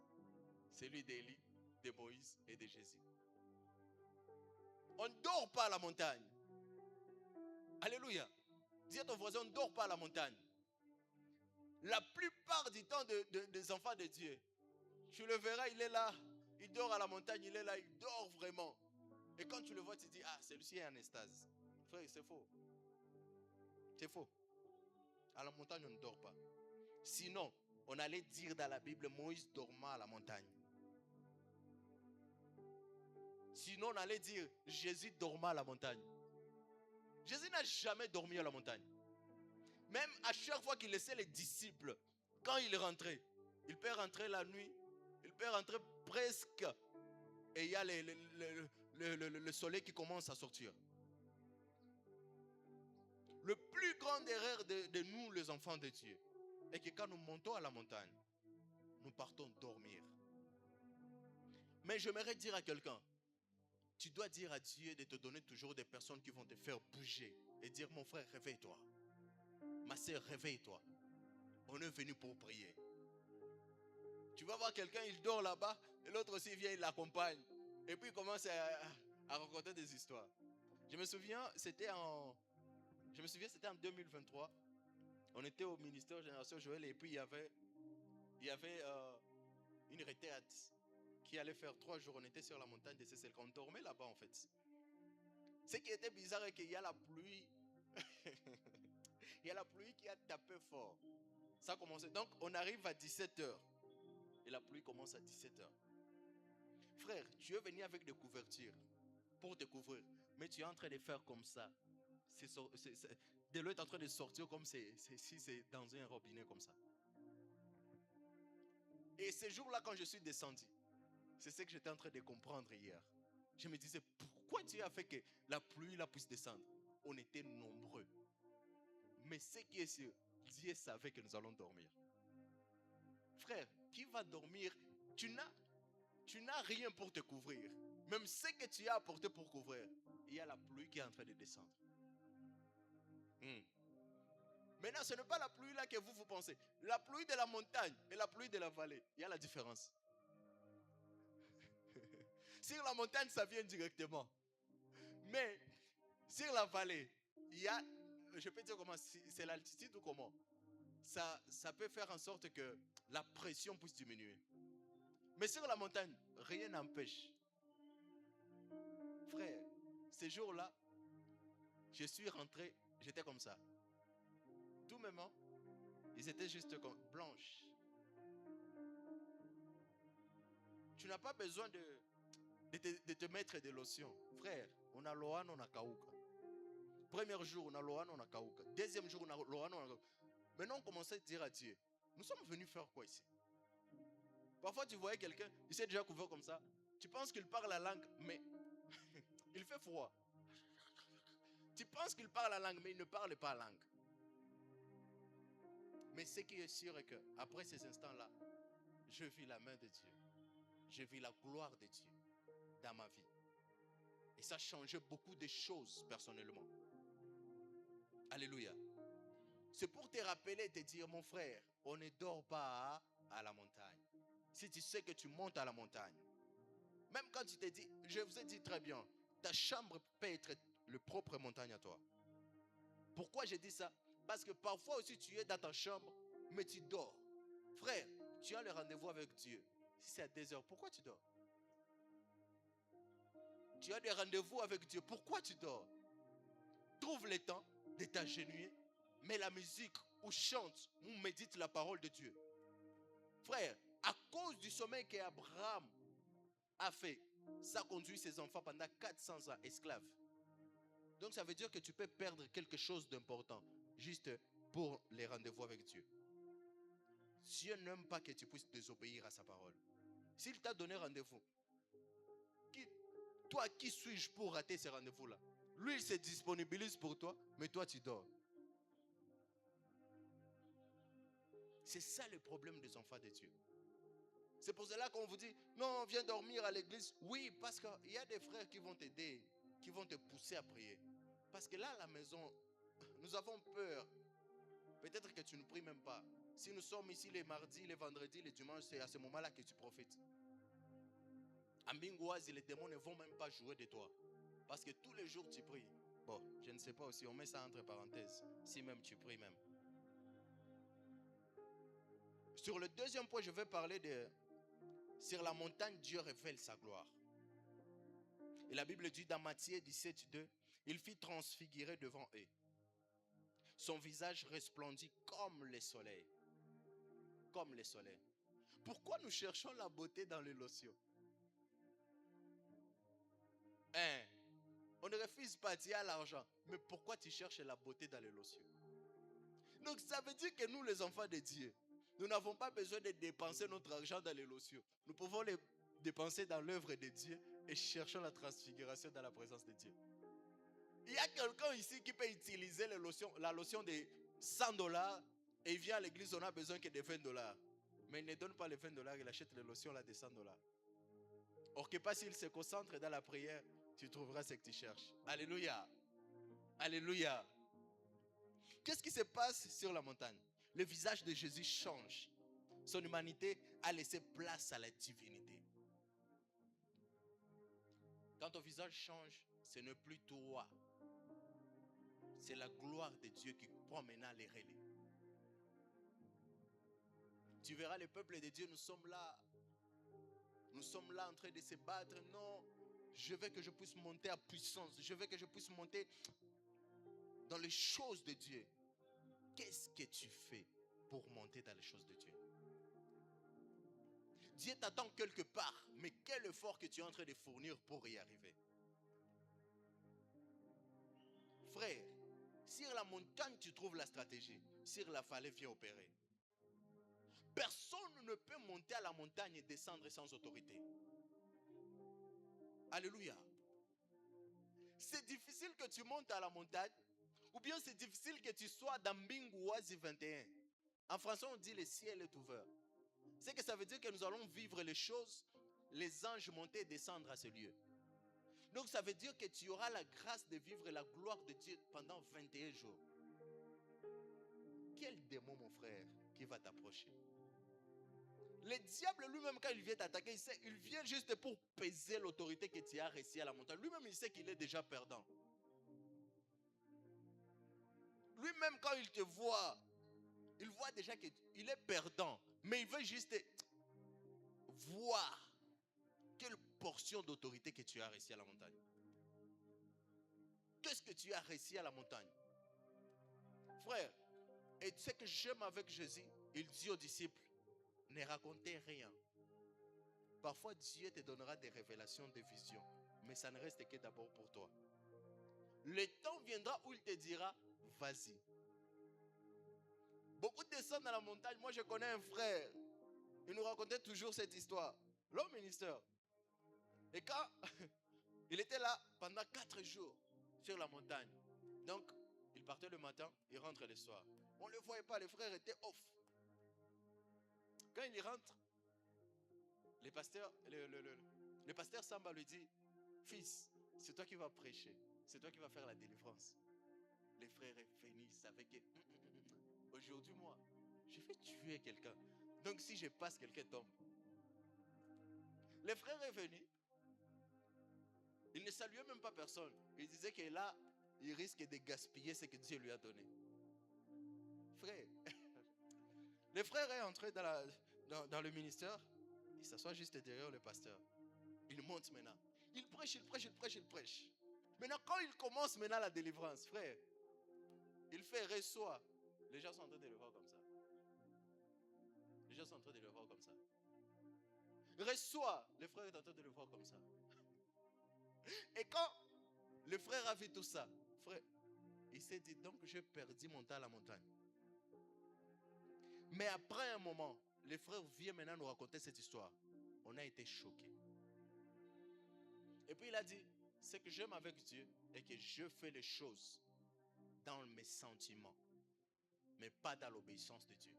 Celui d'Élie, de Moïse et de Jésus. On ne dort pas à la montagne. Alléluia. Dis à ton voisin, on ne dort pas à la montagne. La plupart du temps des enfants de Dieu, tu le verras, il est là, il dort à la montagne, il est là, il dort vraiment. Et quand tu le vois, tu te dis, ah, celui-ci est en extase. Frère, c'est faux. C'est faux. À la montagne, on ne dort pas. Sinon, on allait dire dans la Bible, Moïse dormait à la montagne. Sinon, on allait dire, Jésus dormait à la montagne. Jésus n'a jamais dormi à la montagne. Même à chaque fois qu'il laissait les disciples, quand il rentrait, il peut rentrer la nuit, il peut rentrer presque, et il y a le soleil qui commence à sortir. Le plus grand erreur de nous, les enfants de Dieu, est que quand nous montons à la montagne, nous partons dormir. Mais j'aimerais dire à quelqu'un, tu dois dire à Dieu de te donner toujours des personnes qui vont te faire bouger et dire, mon frère, réveille-toi. Ma soeur, réveille-toi. On est venu pour prier. Tu vas voir quelqu'un, il dort là-bas, et l'autre aussi vient, il l'accompagne. Et puis il commence à raconter des histoires. Je me souviens, c'était en 2023. On était au ministère Génération Joël, et puis il y avait une retraite qui allait faire 3 jours. On était sur la montagne de Cécile. On dormait là-bas en fait. Ce qui était bizarre, c'est qu'il y a la pluie. Il y a la pluie qui a tapé fort. Ça a commencé. Donc on arrive à 17h. Et la pluie commence à 17h. Frère, tu es venu avec des couvertures pour te couvrir. Mais tu es en train de faire comme ça. De l'eau est en train de sortir comme si c'est dans un robinet comme ça. Et ce jour-là, quand je suis descendu, c'est ce que j'étais en train de comprendre hier. Je me disais, pourquoi Dieu a fait que la pluie puisse descendre? On était nombreux. Mais ce qui est sûr, Dieu savait que nous allons dormir. Frère, qui va dormir? Tu n'as rien pour te couvrir. Même ce que tu as apporté pour couvrir, il y a la pluie qui est en train de descendre. Maintenant, ce n'est pas la pluie là que vous pensez. La pluie de la montagne et la pluie de la vallée, il y a la différence. Sur la montagne, ça vient directement. Mais sur la vallée, il y a, je peux dire comment, c'est l'altitude ou comment. Ça peut faire en sorte que la pression puisse diminuer. Mais sur la montagne, rien n'empêche. Frère, ces jours-là, je suis rentré, j'étais comme ça. Tous mes mains, ils étaient juste comme blanches. Tu n'as pas besoin de te mettre des lotions. Frère, on a Lohan, on a Kauka. Premier jour, on a Lohan, on a Kauka. Deuxième jour, on a Lohan, on a Kauka. Maintenant, on commençait à dire à Dieu, nous sommes venus faire quoi ici? Parfois, tu voyais quelqu'un, il s'est déjà couvert comme ça. Tu penses qu'il parle la langue, mais il fait froid. Tu penses qu'il parle la langue, mais il ne parle pas la langue. Mais ce qui est sûr est que après ces instants-là, je vis la main de Dieu. Je vis la gloire de Dieu dans ma vie. Et ça changeait beaucoup de choses personnellement. Alléluia. C'est pour te rappeler et te dire, mon frère, on ne dort pas à la montagne. Si tu sais que tu montes à la montagne, même quand tu te dis, je vous ai dit très bien, ta chambre peut être le propre montagne à toi. Pourquoi je dis ça? Parce que parfois aussi tu es dans ta chambre, mais tu dors. Frère, tu as le rendez-vous avec Dieu. Si c'est à 2 heures, pourquoi tu dors? Tu as des rendez-vous avec Dieu, pourquoi tu dors? Trouve le temps de t'agenouiller, mets la musique ou chante ou médite la parole de Dieu. Frère, à cause du sommeil qu'Abraham a fait, ça conduit ses enfants pendant 400 ans esclaves. Donc ça veut dire que tu peux perdre quelque chose d'important juste pour les rendez-vous avec Dieu. Dieu n'aime pas que tu puisses désobéir à sa parole. S'il t'a donné rendez-vous, toi qui suis-je pour rater ces rendez-vous-là? Lui il se disponibilise pour toi, mais toi tu dors. C'est ça le problème des enfants de Dieu. C'est pour cela qu'on vous dit, non, viens dormir à l'église. Oui, parce qu'il y a des frères qui vont t'aider, qui vont te pousser à prier. Parce que là, à la maison, nous avons peur. Peut-être que tu ne pries même pas. Si nous sommes ici les mardis, les vendredis, les dimanches, c'est à ce moment-là que tu profites. En Bingouazi, les démons ne vont même pas jouer de toi. Parce que tous les jours tu pries. Bon, je ne sais pas aussi, on met ça entre parenthèses. Si même tu pries même. Sur le deuxième point, je vais parler de... Sur la montagne, Dieu révèle sa gloire. Et la Bible dit dans Matthieu 17:2, il fit transfigurer devant eux. Son visage resplendit comme le soleil. Comme le soleil. Pourquoi nous cherchons la beauté dans les lotions? On ne refuse pas, tu as l'argent. Mais pourquoi tu cherches la beauté dans les lotions? Donc ça veut dire que nous, les enfants de Dieu, nous n'avons pas besoin de dépenser notre argent dans les lotions. Nous pouvons les dépenser dans l'œuvre de Dieu et cherchons la transfiguration dans la présence de Dieu. Il y a quelqu'un ici qui peut utiliser la lotion de $100 et il vient à l'église, on a besoin que de $20. Mais il ne donne pas les $20, il achète les lotions là de $100. Or que pas s'il se concentre dans la prière, tu trouveras ce que tu cherches. Alléluia. Alléluia. Qu'est-ce qui se passe sur la montagne? Le visage de Jésus change. Son humanité a laissé place à la divinité. Quand ton visage change, ce n'est plus toi. C'est la gloire de Dieu qui prend maintenant les relais. Tu verras le peuple de Dieu, nous sommes là. Nous sommes là en train de se battre. Non, je veux que je puisse monter à puissance. Je veux que je puisse monter dans les choses de Dieu. Qu'est-ce que tu fais pour monter dans les choses de Dieu? Dieu t'attend quelque part, mais quel effort que tu es en train de fournir pour y arriver? Frère, sur la montagne tu trouves la stratégie, sur la vallée viens opérer. Personne ne peut monter à la montagne et descendre sans autorité. Alléluia. C'est difficile que tu montes à la montagne Ou bien c'est difficile que tu sois dans Mbinguazi 21. En français, on dit le ciel est ouvert. C'est que ça veut dire que nous allons vivre les choses, les anges monter et descendre à ce lieu. Donc ça veut dire que tu auras la grâce de vivre la gloire de Dieu pendant 21 jours. Quel démon, mon frère, qui va t'approcher? Le diable lui-même, quand il vient t'attaquer, il vient juste pour peser l'autorité que tu as reçue à la montagne. Lui-même, il sait qu'il est déjà perdant. Lui-même, quand il te voit, il voit déjà qu'il est perdant. Mais il veut juste voir quelle portion d'autorité que tu as reçue à la montagne. Qu'est-ce que tu as reçu à la montagne? Frère, et ce que j'aime avec Jésus, il dit aux disciples, ne racontez rien. Parfois, Dieu te donnera des révélations, des visions, mais ça ne reste que d'abord pour toi. Le temps viendra où il te dira, vas-y. Beaucoup descendent dans la montagne. Moi, je connais un frère. Il nous racontait toujours cette histoire. L'homme ministère. Et quand il était là pendant 4 jours sur la montagne. Donc, il partait le matin, il rentre le soir. On ne le voyait pas, les frères étaient off. Quand il y rentre, le pasteur Samba lui dit, fils, c'est toi qui vas prêcher. C'est toi qui vas faire la délivrance. Les frères est venu, ils savaient que aujourd'hui, moi, je vais tuer quelqu'un. Donc, si je passe, quelqu'un tombe. Le frère est venu. Il ne saluait même pas personne. Il disait que là, il risque de gaspiller ce que Dieu lui a donné. Frère, le frère est entré dans le ministère. Il s'assoit juste derrière le pasteur. Il monte maintenant. Il prêche, il prêche, il prêche, il prêche. Maintenant, quand il commence maintenant la délivrance, frère, il fait reçoit. Les gens sont en train de le voir comme ça. Les gens sont en train de le voir comme ça. Reçoit. Le frère est en train de le voir comme ça. Et quand le frère a vu tout ça, frère, il s'est dit, donc j'ai perdu mon temps à la montagne. Mais après un moment, les frères viennent maintenant nous raconter cette histoire. On a été choqués. Et puis il a dit, ce que j'aime avec Dieu est que je fais les choses dans mes sentiments, mais pas dans l'obéissance de Dieu.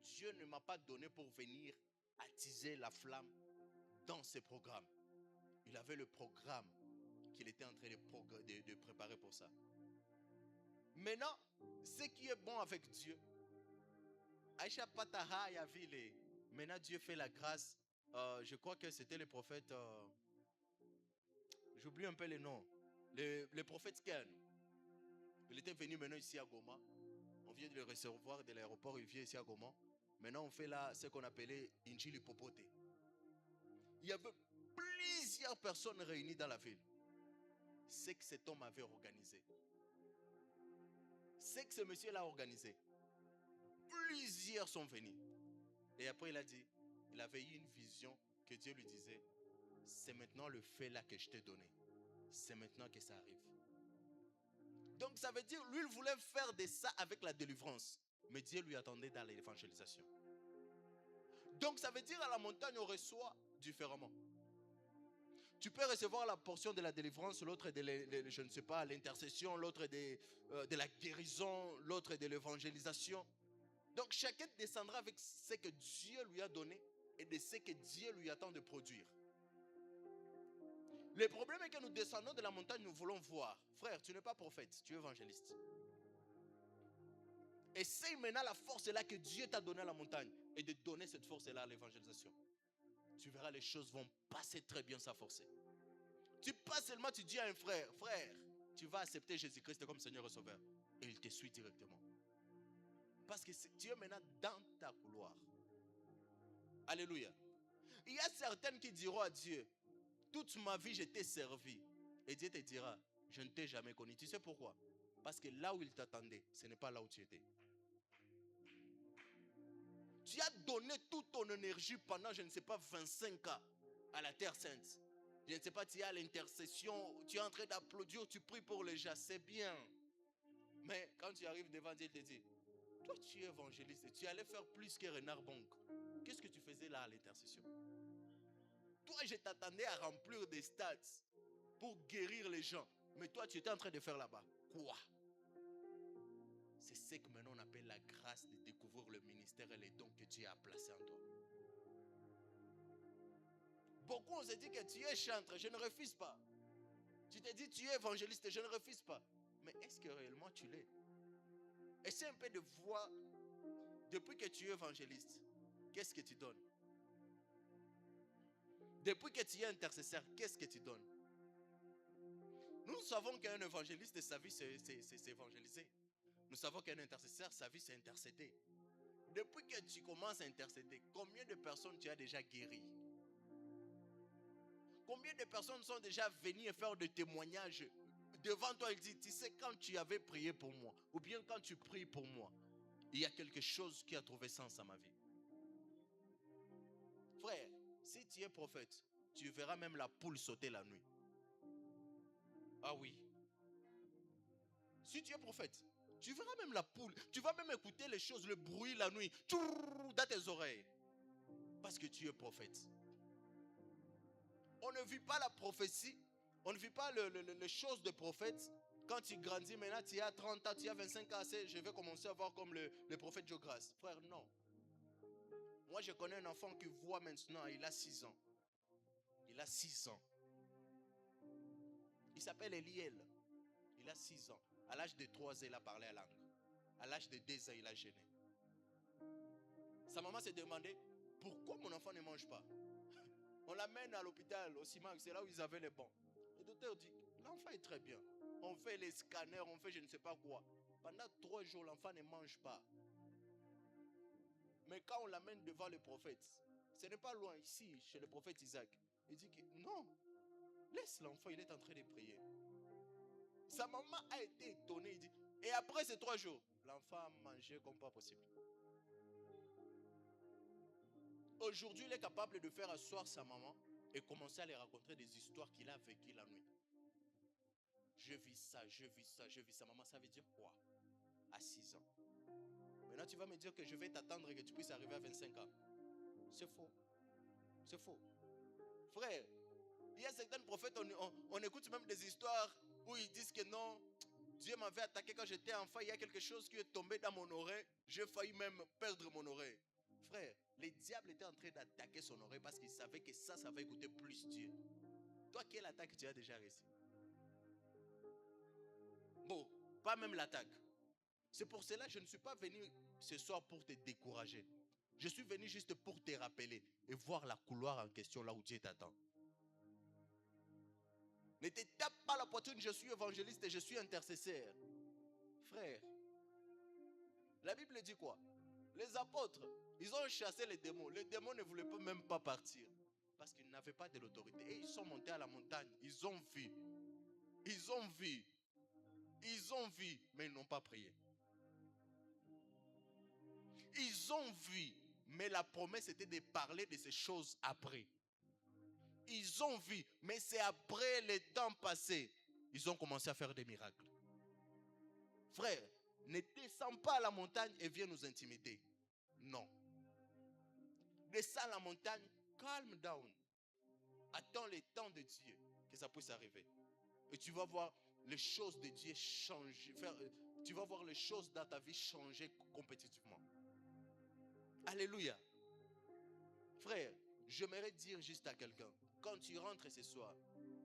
Dieu ne m'a pas donné pour venir attiser la flamme dans ses programmes. Il avait le programme qu'il était en train de préparer pour ça. Maintenant, ce qui est bon avec Dieu, Aïcha Pataha Yavile, maintenant Dieu fait la grâce. Je crois que c'était le prophète, j'oublie un peu les noms, le prophète Ken. Il était venu maintenant ici à Goma. On vient de le recevoir de l'aéroport, il vient ici à Goma. Maintenant, on fait là ce qu'on appelait Injili Popote. Il y avait plusieurs personnes réunies dans la ville. C'est que cet homme avait organisé. C'est que ce monsieur-là a organisé. Plusieurs sont venus. Et après, il a dit, il avait eu une vision que Dieu lui disait, c'est maintenant le fait là que je t'ai donné. C'est maintenant que ça arrive. Donc ça veut dire, lui, il voulait faire de ça avec la délivrance. Mais Dieu lui attendait dans l'évangélisation. Donc ça veut dire, à la montagne, on reçoit différemment. Tu peux recevoir la portion de la délivrance, l'autre de, je ne sais pas, l'intercession, l'autre de la guérison, l'autre de l'évangélisation. Donc chacun descendra avec ce que Dieu lui a donné et de ce que Dieu lui attend de produire. Le problème est que nous descendons de la montagne, nous voulons voir. Frère, tu n'es pas prophète, tu es évangéliste. Essaye maintenant la force là que Dieu t'a donnée à la montagne et de donner cette force là à l'évangélisation. Tu verras, les choses vont passer très bien sans forcer. Tu passes seulement, tu dis à un frère, frère, tu vas accepter Jésus-Christ comme Seigneur et Sauveur. Et il te suit directement. Parce que tu es maintenant dans ta couloir. Alléluia. Il y a certaines qui diront à Dieu, toute ma vie je t'ai servi. Et Dieu te dira, je ne t'ai jamais connu. Tu sais pourquoi? Parce que là où il t'attendait, ce n'est pas là où tu étais. Tu as donné toute ton énergie pendant, je ne sais pas, 25 ans à la Terre Sainte. Je ne sais pas, tu es à l'intercession, tu es en train d'applaudir, tu pries pour les gens, c'est bien. Mais quand tu arrives devant Dieu, il te dit, toi tu es évangéliste, tu allais faire plus que Renard Bonk. Qu'est-ce que tu faisais là à l'intercession? Toi, je t'attendais à remplir des stades pour guérir les gens. Mais toi, tu étais en train de faire là-bas. Quoi? C'est ce que maintenant on appelle la grâce de découvrir le ministère et les dons que Dieu a placés en toi. Beaucoup on se dit que tu es chantre, je ne refuse pas. Tu te dis tu es évangéliste, je ne refuse pas. Mais est-ce que réellement tu l'es? Essaie un peu de voir, depuis que tu es évangéliste, qu'est-ce que tu donnes? Depuis que tu es intercesseur, qu'est-ce que tu donnes? Nous savons qu'un évangéliste, sa vie c'est évangéliser. Nous savons qu'un intercesseur, sa vie c'est intercéder. Depuis que tu commences à intercéder, combien de personnes tu as déjà guéri? Combien de personnes sont déjà venues faire des témoignages devant toi? Ils disent, tu sais, quand tu avais prié pour moi, ou bien quand tu pries pour moi, il y a quelque chose qui a trouvé sens à ma vie. Frère, si tu es prophète, tu verras même la poule sauter la nuit. Ah oui. Si tu es prophète, tu verras même la poule. Tu vas même écouter les choses, le bruit la nuit, dans tes oreilles. Parce que tu es prophète. On ne vit pas la prophétie, on ne vit pas les choses de prophète. Quand tu grandis maintenant, tu as 30 ans, tu as 25 ans, je vais commencer à voir comme le prophète Jogras. Frère, non. Moi, je connais un enfant qui voit maintenant, il a 6 ans. Il a 6 ans. Il s'appelle Eliel. Il a 6 ans. À l'âge de 3 ans, il a parlé à langue. À l'âge de 2 ans, il a jeûné. Sa maman s'est demandé, pourquoi mon enfant ne mange pas? On l'amène à l'hôpital, au CIMAC, c'est là où ils avaient les bancs. Le docteur dit, l'enfant est très bien. On fait les scanners, on fait je ne sais pas quoi. Pendant 3 jours, l'enfant ne mange pas. Mais quand on l'amène devant le prophète, ce n'est pas loin, ici, chez le prophète Isaac. Il dit que non, laisse l'enfant, il est en train de prier. Sa maman a été étonnée, il dit, et après ces 3 jours, l'enfant a mangé comme pas possible. Aujourd'hui, il est capable de faire asseoir sa maman et commencer à lui raconter des histoires qu'il a vécues la nuit. Je vis ça, je vis ça, je vis ça. Maman, ça veut dire quoi? À 6 ans. Maintenant, tu vas me dire que je vais t'attendre et que tu puisses arriver à 25 ans. C'est faux. C'est faux. Frère, il y a certains prophètes, on écoute même des histoires où ils disent que non, Dieu m'avait attaqué quand j'étais enfant, il y a quelque chose qui est tombé dans mon oreille, j'ai failli même perdre mon oreille. Frère, les diables étaient en train d'attaquer son oreille parce qu'ils savaient que ça va écouter plus Dieu. Toi, quelle attaque tu as déjà reçue? Bon, pas même l'attaque. C'est pour cela que je ne suis pas venu ce soir pour te décourager. Je suis venu juste pour te rappeler et voir la couloir en question là où Dieu t'attend. Ne te tape pas la poitrine, je suis évangéliste et je suis intercesseur. Frère, la Bible dit quoi? Les apôtres, ils ont chassé les démons. Les démons ne voulaient même pas partir parce qu'ils n'avaient pas de l'autorité. Et ils sont montés à la montagne. Ils ont vu. Ils ont vu. Ils ont vu, mais ils n'ont pas prié. Ils ont vu, mais la promesse était de parler de ces choses après. Ils ont vu, mais c'est après le temps passé. Ils ont commencé à faire des miracles. Frère, ne descends pas à la montagne et viens nous intimider. Non. Descends à la montagne, calm down. Attends le temps de Dieu, que ça puisse arriver. Et tu vas voir les choses de Dieu changer. Tu vas voir les choses dans ta vie changer compétitivement. Alléluia. Frère, j'aimerais dire juste à quelqu'un, quand tu rentres ce soir,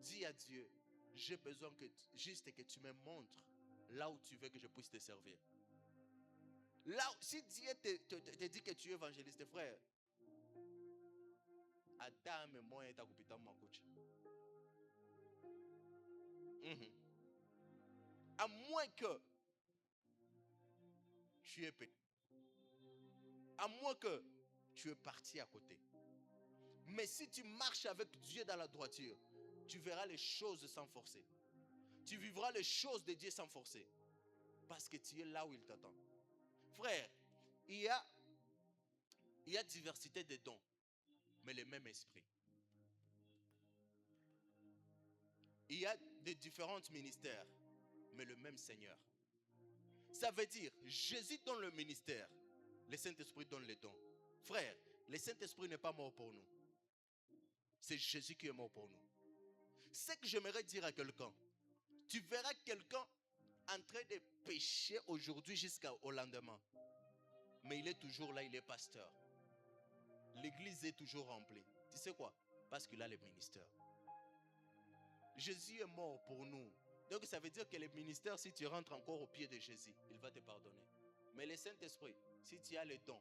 dis à Dieu, j'ai besoin juste que tu me montres là où tu veux que je puisse te servir. Là, si Dieu te dit que tu es évangéliste, frère, Adam et moi, est à couper ma couche. À moins que tu es petit. À moins que tu es parti à côté. Mais si tu marches avec Dieu dans la droiture, tu verras les choses sans forcer. Tu vivras les choses de Dieu sans forcer. Parce que tu es là où il t'attend. Frère, il y a diversité de dons, mais le même esprit. Il y a de différents ministères, mais le même Seigneur. Ça veut dire, Jésus donne le ministère, le Saint-Esprit donne les dons. Frère, le Saint-Esprit n'est pas mort pour nous. C'est Jésus qui est mort pour nous. Ce que j'aimerais dire à quelqu'un, tu verras quelqu'un en train de pécher aujourd'hui jusqu'au lendemain. Mais il est toujours là, il est pasteur. L'église est toujours remplie. Tu sais quoi? Parce qu'il a le ministère. Jésus est mort pour nous. Donc ça veut dire que le ministère, si tu rentres encore au pied de Jésus, il va te pardonner. Mais le Saint-Esprit, si tu as le don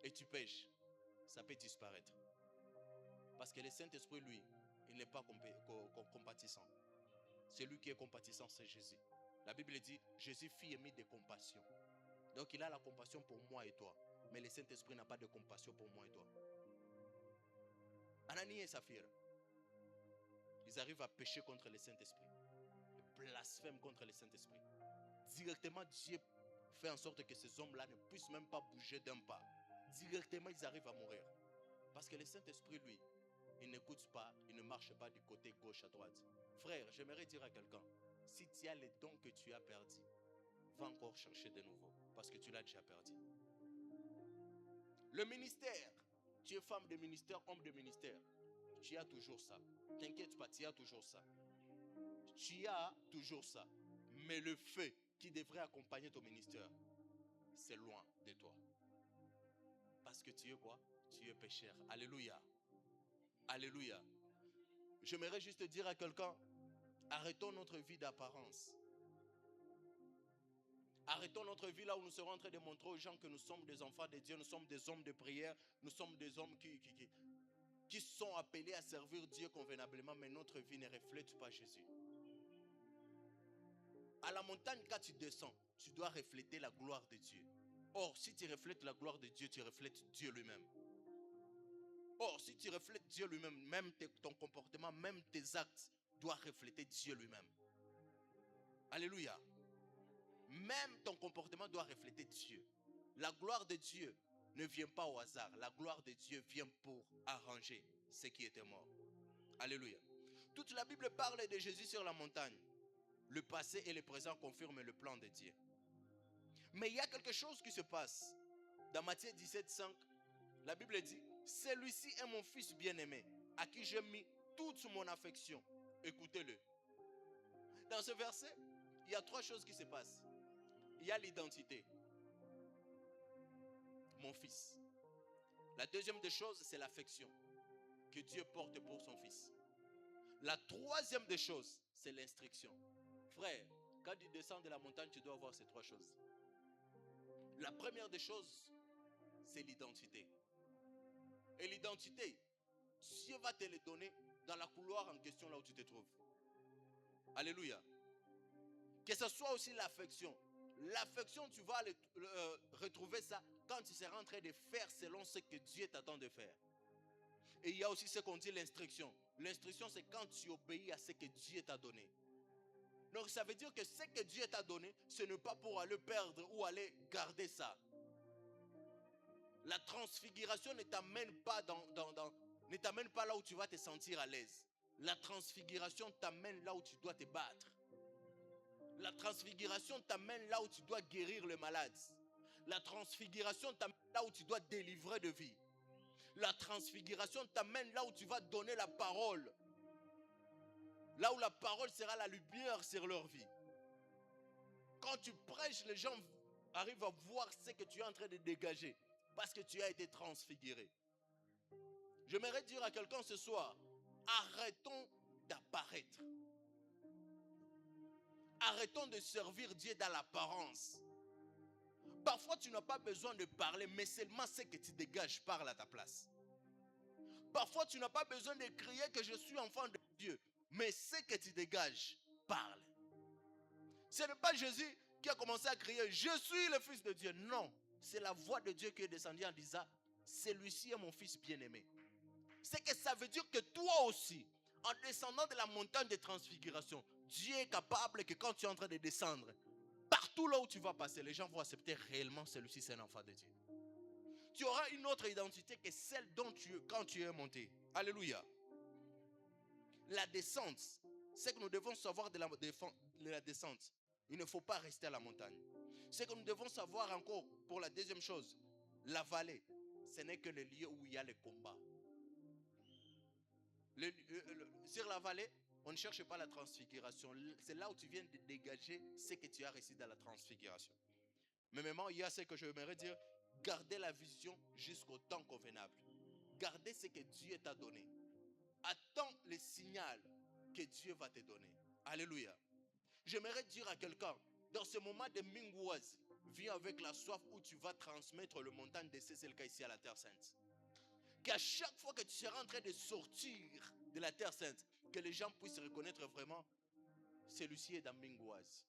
et tu pêches, ça peut disparaître. Parce que le Saint-Esprit, lui, il n'est pas compatissant. Celui qui est compatissant, c'est Jésus. La Bible dit, Jésus fut émis de compassion. Donc il a la compassion pour moi et toi. Mais le Saint-Esprit n'a pas de compassion pour moi et toi. Ananias et Saphir, ils arrivent à pécher contre le Saint-Esprit. Ils blasphèment contre le Saint-Esprit. Directement, Dieu fait en sorte que ces hommes-là ne puissent même pas bouger d'un pas. Directement, ils arrivent à mourir. Parce que le Saint-Esprit, lui, il n'écoute pas, il ne marche pas du côté gauche à droite. Frère, j'aimerais dire à quelqu'un, si tu as les dons que tu as perdus, va encore chercher de nouveau, parce que tu l'as déjà perdu. Le ministère, tu es femme de ministère, homme de ministère, tu as toujours ça. T'inquiète pas, tu as toujours ça. Tu as toujours ça. Mais le feu qui devrait accompagner ton ministère, c'est loin de toi. Parce que tu es quoi? Tu es pécheur. Alléluia. Alléluia. J'aimerais juste dire à quelqu'un, arrêtons notre vie d'apparence. Arrêtons notre vie là où nous serons en train de montrer aux gens que nous sommes des enfants de Dieu, nous sommes des hommes de prière, nous sommes des hommes qui sont appelés à servir Dieu convenablement, mais notre vie ne reflète pas Jésus. À la montagne, quand tu descends, tu dois refléter la gloire de Dieu. Or, si tu reflètes la gloire de Dieu, tu reflètes Dieu lui-même. Or, si tu reflètes Dieu lui-même, même ton comportement, même tes actes doivent refléter Dieu lui-même. Alléluia. Même ton comportement doit refléter Dieu. La gloire de Dieu ne vient pas au hasard. La gloire de Dieu vient pour arranger ce qui était mort. Alléluia. Toute la Bible parle de Jésus sur la montagne. Le passé et le présent confirment le plan de Dieu. Mais il y a quelque chose qui se passe. Dans Matthieu 17,5, la Bible dit, celui-ci est mon fils bien-aimé, à qui j'ai mis toute mon affection. Écoutez-le. Dans ce verset, il y a trois choses qui se passent. Il y a l'identité. Mon fils. La deuxième des choses, c'est l'affection que Dieu porte pour son fils. La troisième des choses, c'est l'instruction. Frère, quand tu descends de la montagne, tu dois avoir ces trois choses. La première des choses, c'est l'identité. Et l'identité, Dieu va te le donner dans la couloir en question là où tu te trouves. Alléluia. Que ce soit aussi l'affection. L'affection, tu vas retrouver ça quand tu seras en train de faire selon ce que Dieu t'attend de faire. Et il y a aussi ce qu'on dit l'instruction. L'instruction, c'est quand tu obéis à ce que Dieu t'a donné. Donc ça veut dire que ce que Dieu t'a donné, ce n'est pas pour aller perdre ou aller garder ça. La transfiguration ne t'amène pas ne t'amène pas là où tu vas te sentir à l'aise. La transfiguration t'amène là où tu dois te battre. La transfiguration t'amène là où tu dois guérir le malade. La transfiguration t'amène là où tu dois délivrer de vie. La transfiguration t'amène là où tu vas donner la parole. Là où la parole sera la lumière sur leur vie. Quand tu prêches, les gens arrivent à voir ce que tu es en train de dégager. Parce que tu as été transfiguré. J'aimerais dire à quelqu'un ce soir, arrêtons d'apparaître. Arrêtons de servir Dieu dans l'apparence. Parfois, tu n'as pas besoin de parler, mais seulement ce que tu dégages parle à ta place. Parfois, tu n'as pas besoin de crier que je suis enfant de Dieu, mais ce que tu dégages parle. Ce n'est pas Jésus qui a commencé à crier, je suis le Fils de Dieu. Non, c'est la voix de Dieu qui est descendue en disant, celui-ci est mon Fils bien-aimé. C'est que ça veut dire que toi aussi, en descendant de la montagne de transfiguration, Dieu est capable que quand tu es en train de descendre, partout là où tu vas passer, les gens vont accepter réellement celui-ci c'est un enfant de Dieu. Tu auras une autre identité que celle dont quand tu es monté. Alléluia. La descente, c'est que nous devons savoir de la descente. Il ne faut pas rester à la montagne. C'est que nous devons savoir encore pour la deuxième chose. La vallée, ce n'est que le lieu où il y a les combats. Sur la vallée, On ne cherche pas la transfiguration. C'est là où tu viens de dégager ce que tu as reçu dans la transfiguration. Mais maintenant, il y a ce que j'aimerais dire. Gardez la vision jusqu'au temps convenable. Gardez ce que Dieu t'a donné. Attends le signal que Dieu va te donner. Alléluia. J'aimerais dire à quelqu'un, dans ce moment de Mingouaz, viens avec la soif où tu vas transmettre le montant de CCLK ici à la Terre Sainte. Qu'à chaque fois que tu seras en train de sortir de la Terre Sainte, que les gens puissent reconnaître vraiment, celui-ci est dans Mingouaz.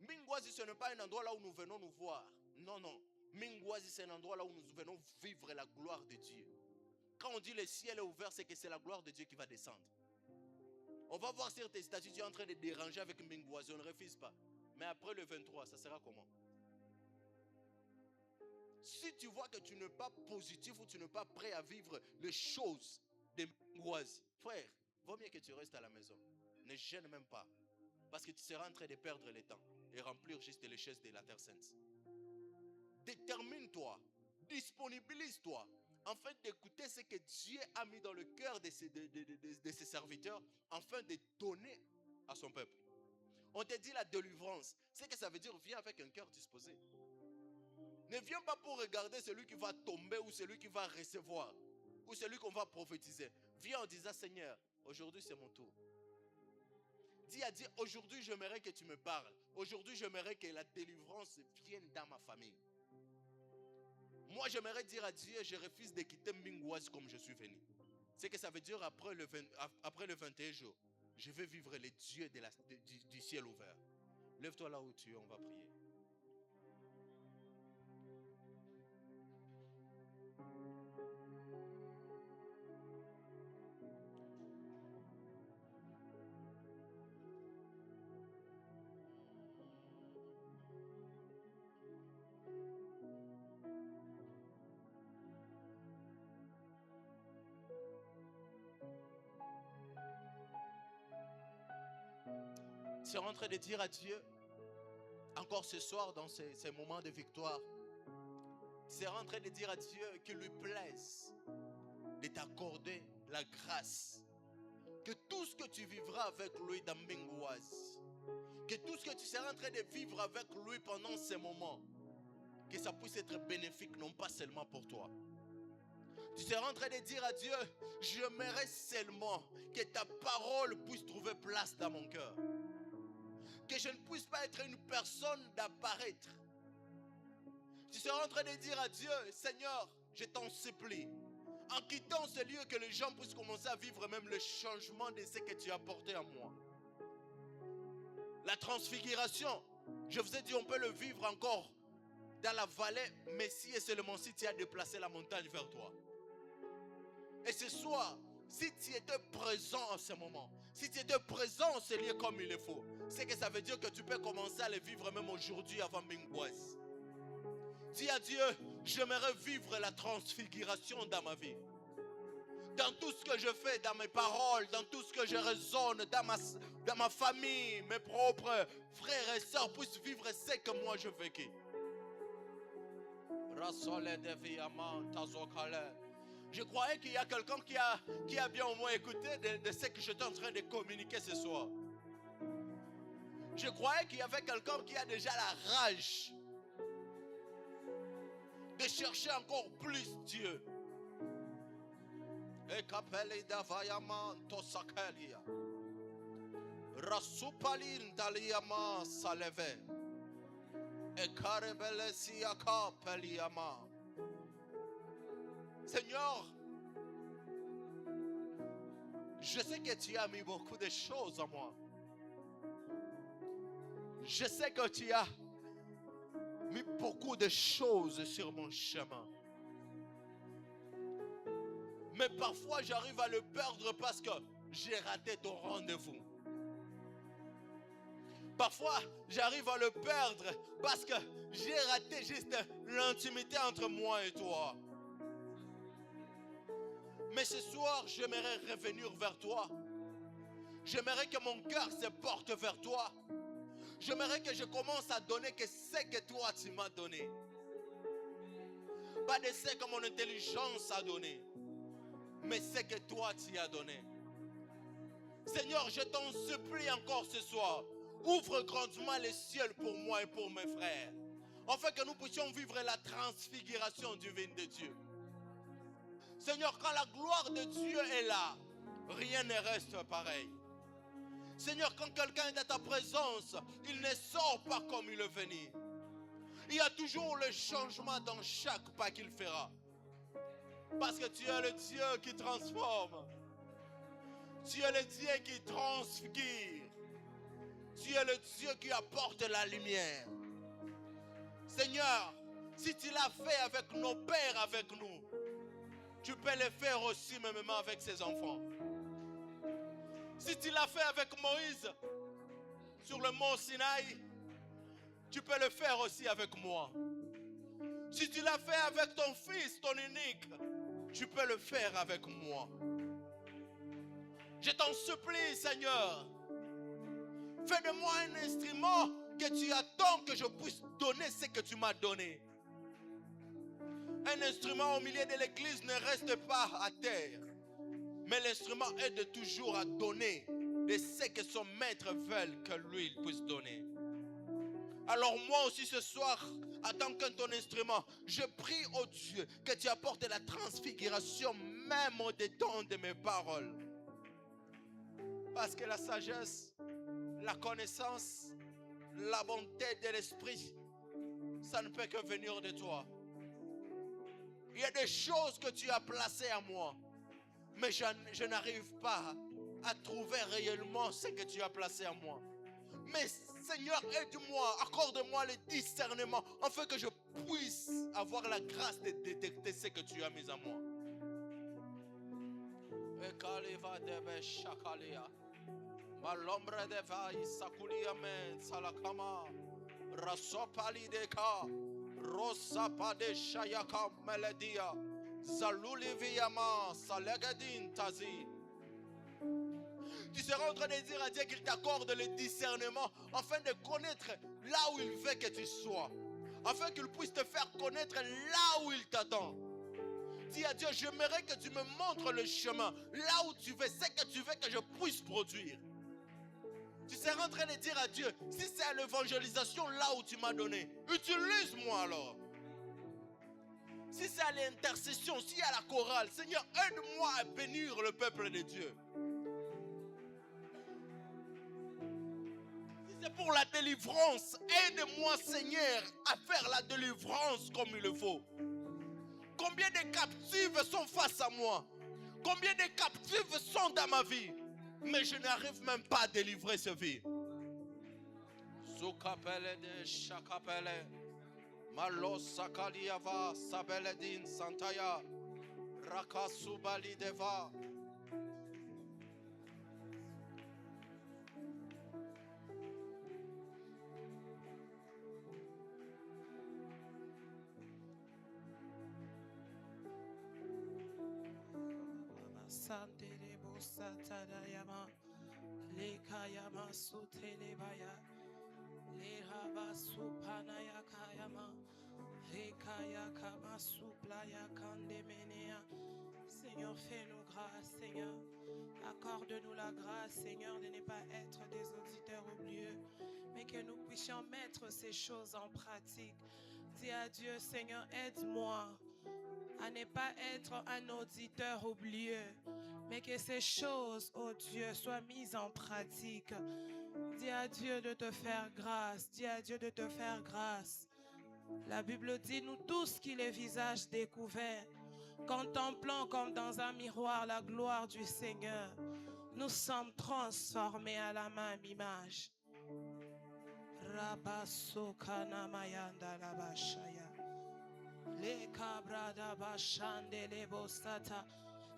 Mingouaz, ce n'est pas un endroit là où nous venons nous voir. Non, non. Mingouaz, c'est un endroit là où nous venons vivre la gloire de Dieu. Quand on dit le ciel est ouvert, c'est que c'est la gloire de Dieu qui va descendre. On va voir sur tes statuts, tu es en train de déranger avec Mingouaz, on ne refuse pas. Mais après le 23, ça sera comment? Si tu vois que tu n'es pas positif ou tu n'es pas prêt à vivre les choses de Mingouaz, frère, vaut mieux que tu restes à la maison. Ne gêne même pas. Parce que tu seras en train de perdre le temps et remplir juste les chaises de la Terre Sainte. Détermine-toi, disponibilise-toi, afin d'écouter ce que Dieu a mis dans le cœur de ses serviteurs, afin de donner à son peuple. On te dit la délivrance. C'est que ça veut dire, viens avec un cœur disposé. Ne viens pas pour regarder celui qui va tomber ou celui qui va recevoir ou celui qu'on va prophétiser. Viens en disant, Seigneur, aujourd'hui c'est mon tour. Dis à Dieu, aujourd'hui j'aimerais que tu me parles. Aujourd'hui j'aimerais que la délivrance vienne dans ma famille. Moi j'aimerais dire à Dieu, je refuse de quitter Mingouaz comme je suis venu. C'est que ça veut dire après le 21 jours, je vais vivre les dieux du ciel ouvert. Lève-toi là où tu es, on va prier. Tu es en train de dire à Dieu, encore ce soir dans ces moments de victoire, tu es en train de dire à Dieu qu'il lui plaise de t'accorder la grâce. Que tout ce que tu vivras avec lui dans Mingouaz, que tout ce que tu seras en train de vivre avec lui pendant ces moments, que ça puisse être bénéfique, non pas seulement pour toi. Tu seras en train de dire à Dieu, j'aimerais seulement que ta parole puisse trouver place dans mon cœur. Que je ne puisse pas être une personne d'apparaître. Tu seras en train de dire à Dieu, Seigneur, je t'en supplie, en quittant ce lieu, que les gens puissent commencer à vivre même le changement de ce que tu as apporté à moi. La transfiguration, je vous ai dit, on peut le vivre encore dans la vallée, mais si et seulement si tu as déplacé la montagne vers toi. Et ce soir, si tu étais présent en ce moment, si tu étais présent en ce lieu comme il le faut, c'est que ça veut dire que tu peux commencer à le vivre même aujourd'hui avant Mingouaz. Dis à Dieu, j'aimerais vivre la transfiguration dans ma vie. Dans tout ce que je fais, dans mes paroles, dans tout ce que je raisonne, dans ma famille, mes propres frères et sœurs puissent vivre ce que moi je vécu. Je croyais qu'il y a quelqu'un qui a bien au moins écouté de ce que j'étais en train de communiquer ce soir. Je croyais qu'il y avait quelqu'un qui a déjà la rage de chercher encore plus Dieu. Et kapeli davayama tosakalia. Rasupalin daliama saleve. Et karebele siaka peliama. Seigneur, je sais que tu as mis beaucoup de choses en moi. Je sais que tu as mis beaucoup de choses sur mon chemin. Mais parfois j'arrive à le perdre parce que j'ai raté ton rendez-vous. Parfois j'arrive à le perdre parce que j'ai raté juste l'intimité entre moi et toi. Mais ce soir, j'aimerais revenir vers toi. J'aimerais que mon cœur se porte vers toi. J'aimerais que je commence à donner que ce que toi tu m'as donné. Pas de ce que mon intelligence a donné, mais ce que toi tu as donné. Seigneur, je t'en supplie encore ce soir. Ouvre grandement les cieux pour moi et pour mes frères, afin que nous puissions vivre la transfiguration divine de Dieu. Seigneur, quand la gloire de Dieu est là, rien ne reste pareil. Seigneur, quand quelqu'un est dans ta présence, il ne sort pas comme il est venu. Il y a toujours le changement dans chaque pas qu'il fera. Parce que tu es le Dieu qui transforme. Tu es le Dieu qui transfigure. Tu es le Dieu qui apporte la lumière. Seigneur, si tu l'as fait avec nos pères, avec nous, tu peux le faire aussi même avec ses enfants. Si tu l'as fait avec Moïse sur le mont Sinaï, tu peux le faire aussi avec moi. Si tu l'as fait avec ton fils, ton unique, tu peux le faire avec moi. Je t'en supplie, Seigneur, fais de moi un instrument que tu attends que je puisse donner ce que tu m'as donné. Un instrument au milieu de l'église ne reste pas à terre, mais l'instrument aide toujours à donner de ce que son maître veut que lui puisse donner. Alors moi aussi ce soir, en tant que ton instrument, je prie au Dieu que tu apportes la transfiguration même au-dedans de mes paroles. Parce que la sagesse, la connaissance, la bonté de l'esprit, ça ne peut que venir de toi. Il y a des choses que tu as placées à moi, mais je n'arrive pas à trouver réellement ce que tu as placé en moi. Mais Seigneur, aide-moi, accorde-moi le discernement, afin que je puisse avoir la grâce de détecter ce que tu as mis en moi. Tu seras en train de dire à Dieu qu'il t'accorde le discernement afin de connaître là où il veut que tu sois, afin qu'il puisse te faire connaître là où il t'attend. Dis à Dieu, j'aimerais que tu me montres le chemin, là où tu veux, ce que tu veux que je puisse produire. Tu seras en train de dire à Dieu, si c'est à l'évangélisation là où tu m'as donné, utilise-moi alors. Si c'est à l'intercession, si à la chorale, Seigneur, aide-moi à bénir le peuple de Dieu. Si c'est pour la délivrance, aide-moi, Seigneur, à faire la délivrance comme il le faut. Combien de captifs sont face à moi? Combien de captifs sont dans ma vie? Mais je n'arrive même pas à délivrer ce vie. Sukapele de Shakapele. Malo Sakaliava Sabeledin Santaya. Rakasubali Deva. Sanderebo Satadayama, Lekayama Sutelebaya, Lehaba Supanaya Kayama, Rekaya Kama Suplaya Kandemenea. Seigneur, fais-nous grâce, Seigneur. Accorde-nous la grâce, Seigneur, de ne pas être des auditeurs oublieux, mais que nous puissions mettre ces choses en pratique. Dis à Dieu, Seigneur, aide-moi à ne pas être un auditeur oublieux, mais que ces choses, oh Dieu, soient mises en pratique. Dis à Dieu de te faire grâce. Dis à Dieu de te faire grâce. La Bible dit, nous tous qui les visages découverts, contemplant comme dans un miroir la gloire du Seigneur, nous sommes transformés à la même image. Rabasokana mayanda labashaya.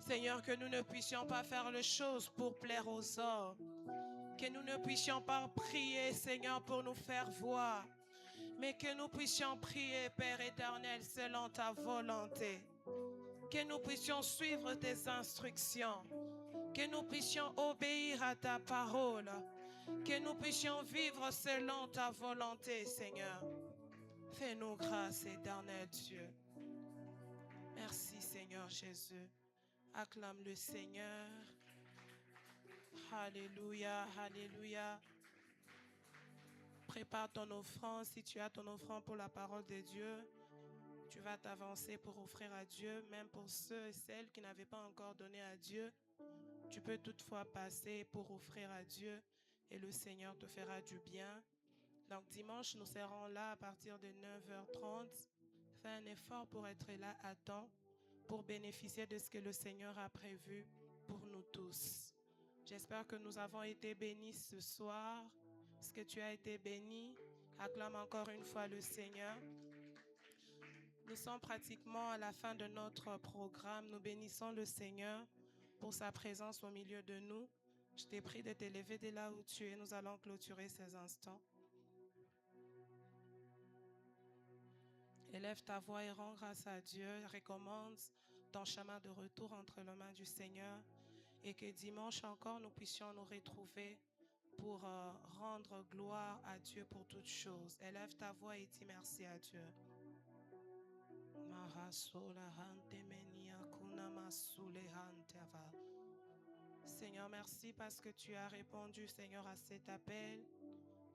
Seigneur, que nous ne puissions pas faire les choses pour plaire aux hommes. Que nous ne puissions pas prier, Seigneur, pour nous faire voir. Mais que nous puissions prier, Père éternel, selon ta volonté. Que nous puissions suivre tes instructions. Que nous puissions obéir à ta parole. Que nous puissions vivre selon ta volonté, Seigneur. Fais-nous grâce, éternel Dieu. Merci, Seigneur Jésus. Acclame le Seigneur. Alléluia, alléluia. Prépare ton offrande. Si tu as ton offrande pour la parole de Dieu, tu vas t'avancer pour offrir à Dieu, même pour ceux et celles qui n'avaient pas encore donné à Dieu. Tu peux toutefois passer pour offrir à Dieu et le Seigneur te fera du bien. Donc dimanche, nous serons là à partir de 9h30. Fais un effort pour être là à temps, pour bénéficier de ce que le Seigneur a prévu pour nous tous. J'espère que nous avons été bénis ce soir. Est-ce que tu as été béni? Acclame encore une fois le Seigneur. Nous sommes pratiquement à la fin de notre programme. Nous bénissons le Seigneur pour sa présence au milieu de nous. Je t'ai prie de t'élever de là où tu es. Nous allons clôturer ces instants. Élève ta voix et rends grâce à Dieu. Recommande ton chemin de retour entre les mains du Seigneur et que dimanche encore nous puissions nous retrouver pour rendre gloire à Dieu pour toutes choses. Élève ta voix et dis merci à Dieu. Seigneur, merci parce que tu as répondu, Seigneur, à cet appel.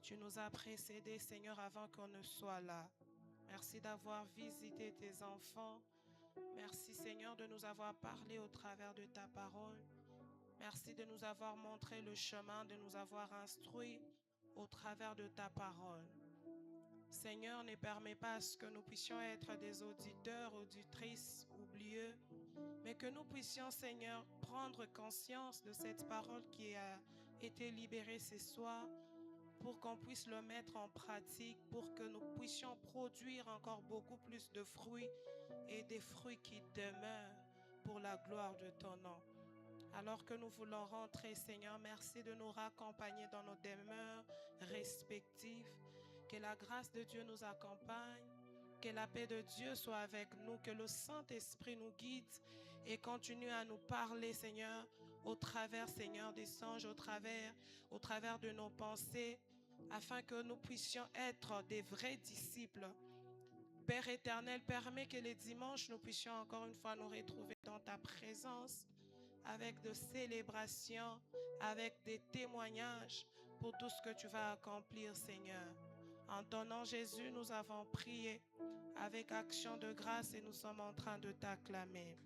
Tu nous as précédés, Seigneur, avant qu'on ne soit là. Merci d'avoir visité tes enfants. Merci, Seigneur, de nous avoir parlé au travers de ta parole. Merci de nous avoir montré le chemin, de nous avoir instruits au travers de ta parole. Seigneur, ne permets pas à ce que nous puissions être des auditeurs, auditrices oublieux, mais que nous puissions, Seigneur, prendre conscience de cette parole qui a été libérée ce soir pour qu'on puisse le mettre en pratique, pour que nous puissions produire encore beaucoup plus de fruits et des fruits qui demeurent pour la gloire de ton nom. Alors que nous voulons rentrer, Seigneur, merci de nous raccompagner dans nos demeures respectives. Que la grâce de Dieu nous accompagne, que la paix de Dieu soit avec nous, que le Saint-Esprit nous guide et continue à nous parler, Seigneur, au travers, Seigneur, des songes, au travers de nos pensées, afin que nous puissions être des vrais disciples. Père éternel, permets que les dimanches, nous puissions encore une fois nous retrouver dans ta présence, avec des célébrations, avec des témoignages pour tout ce que tu vas accomplir, Seigneur. En ton nom, Jésus, nous avons prié avec action de grâce et nous sommes en train de t'acclamer.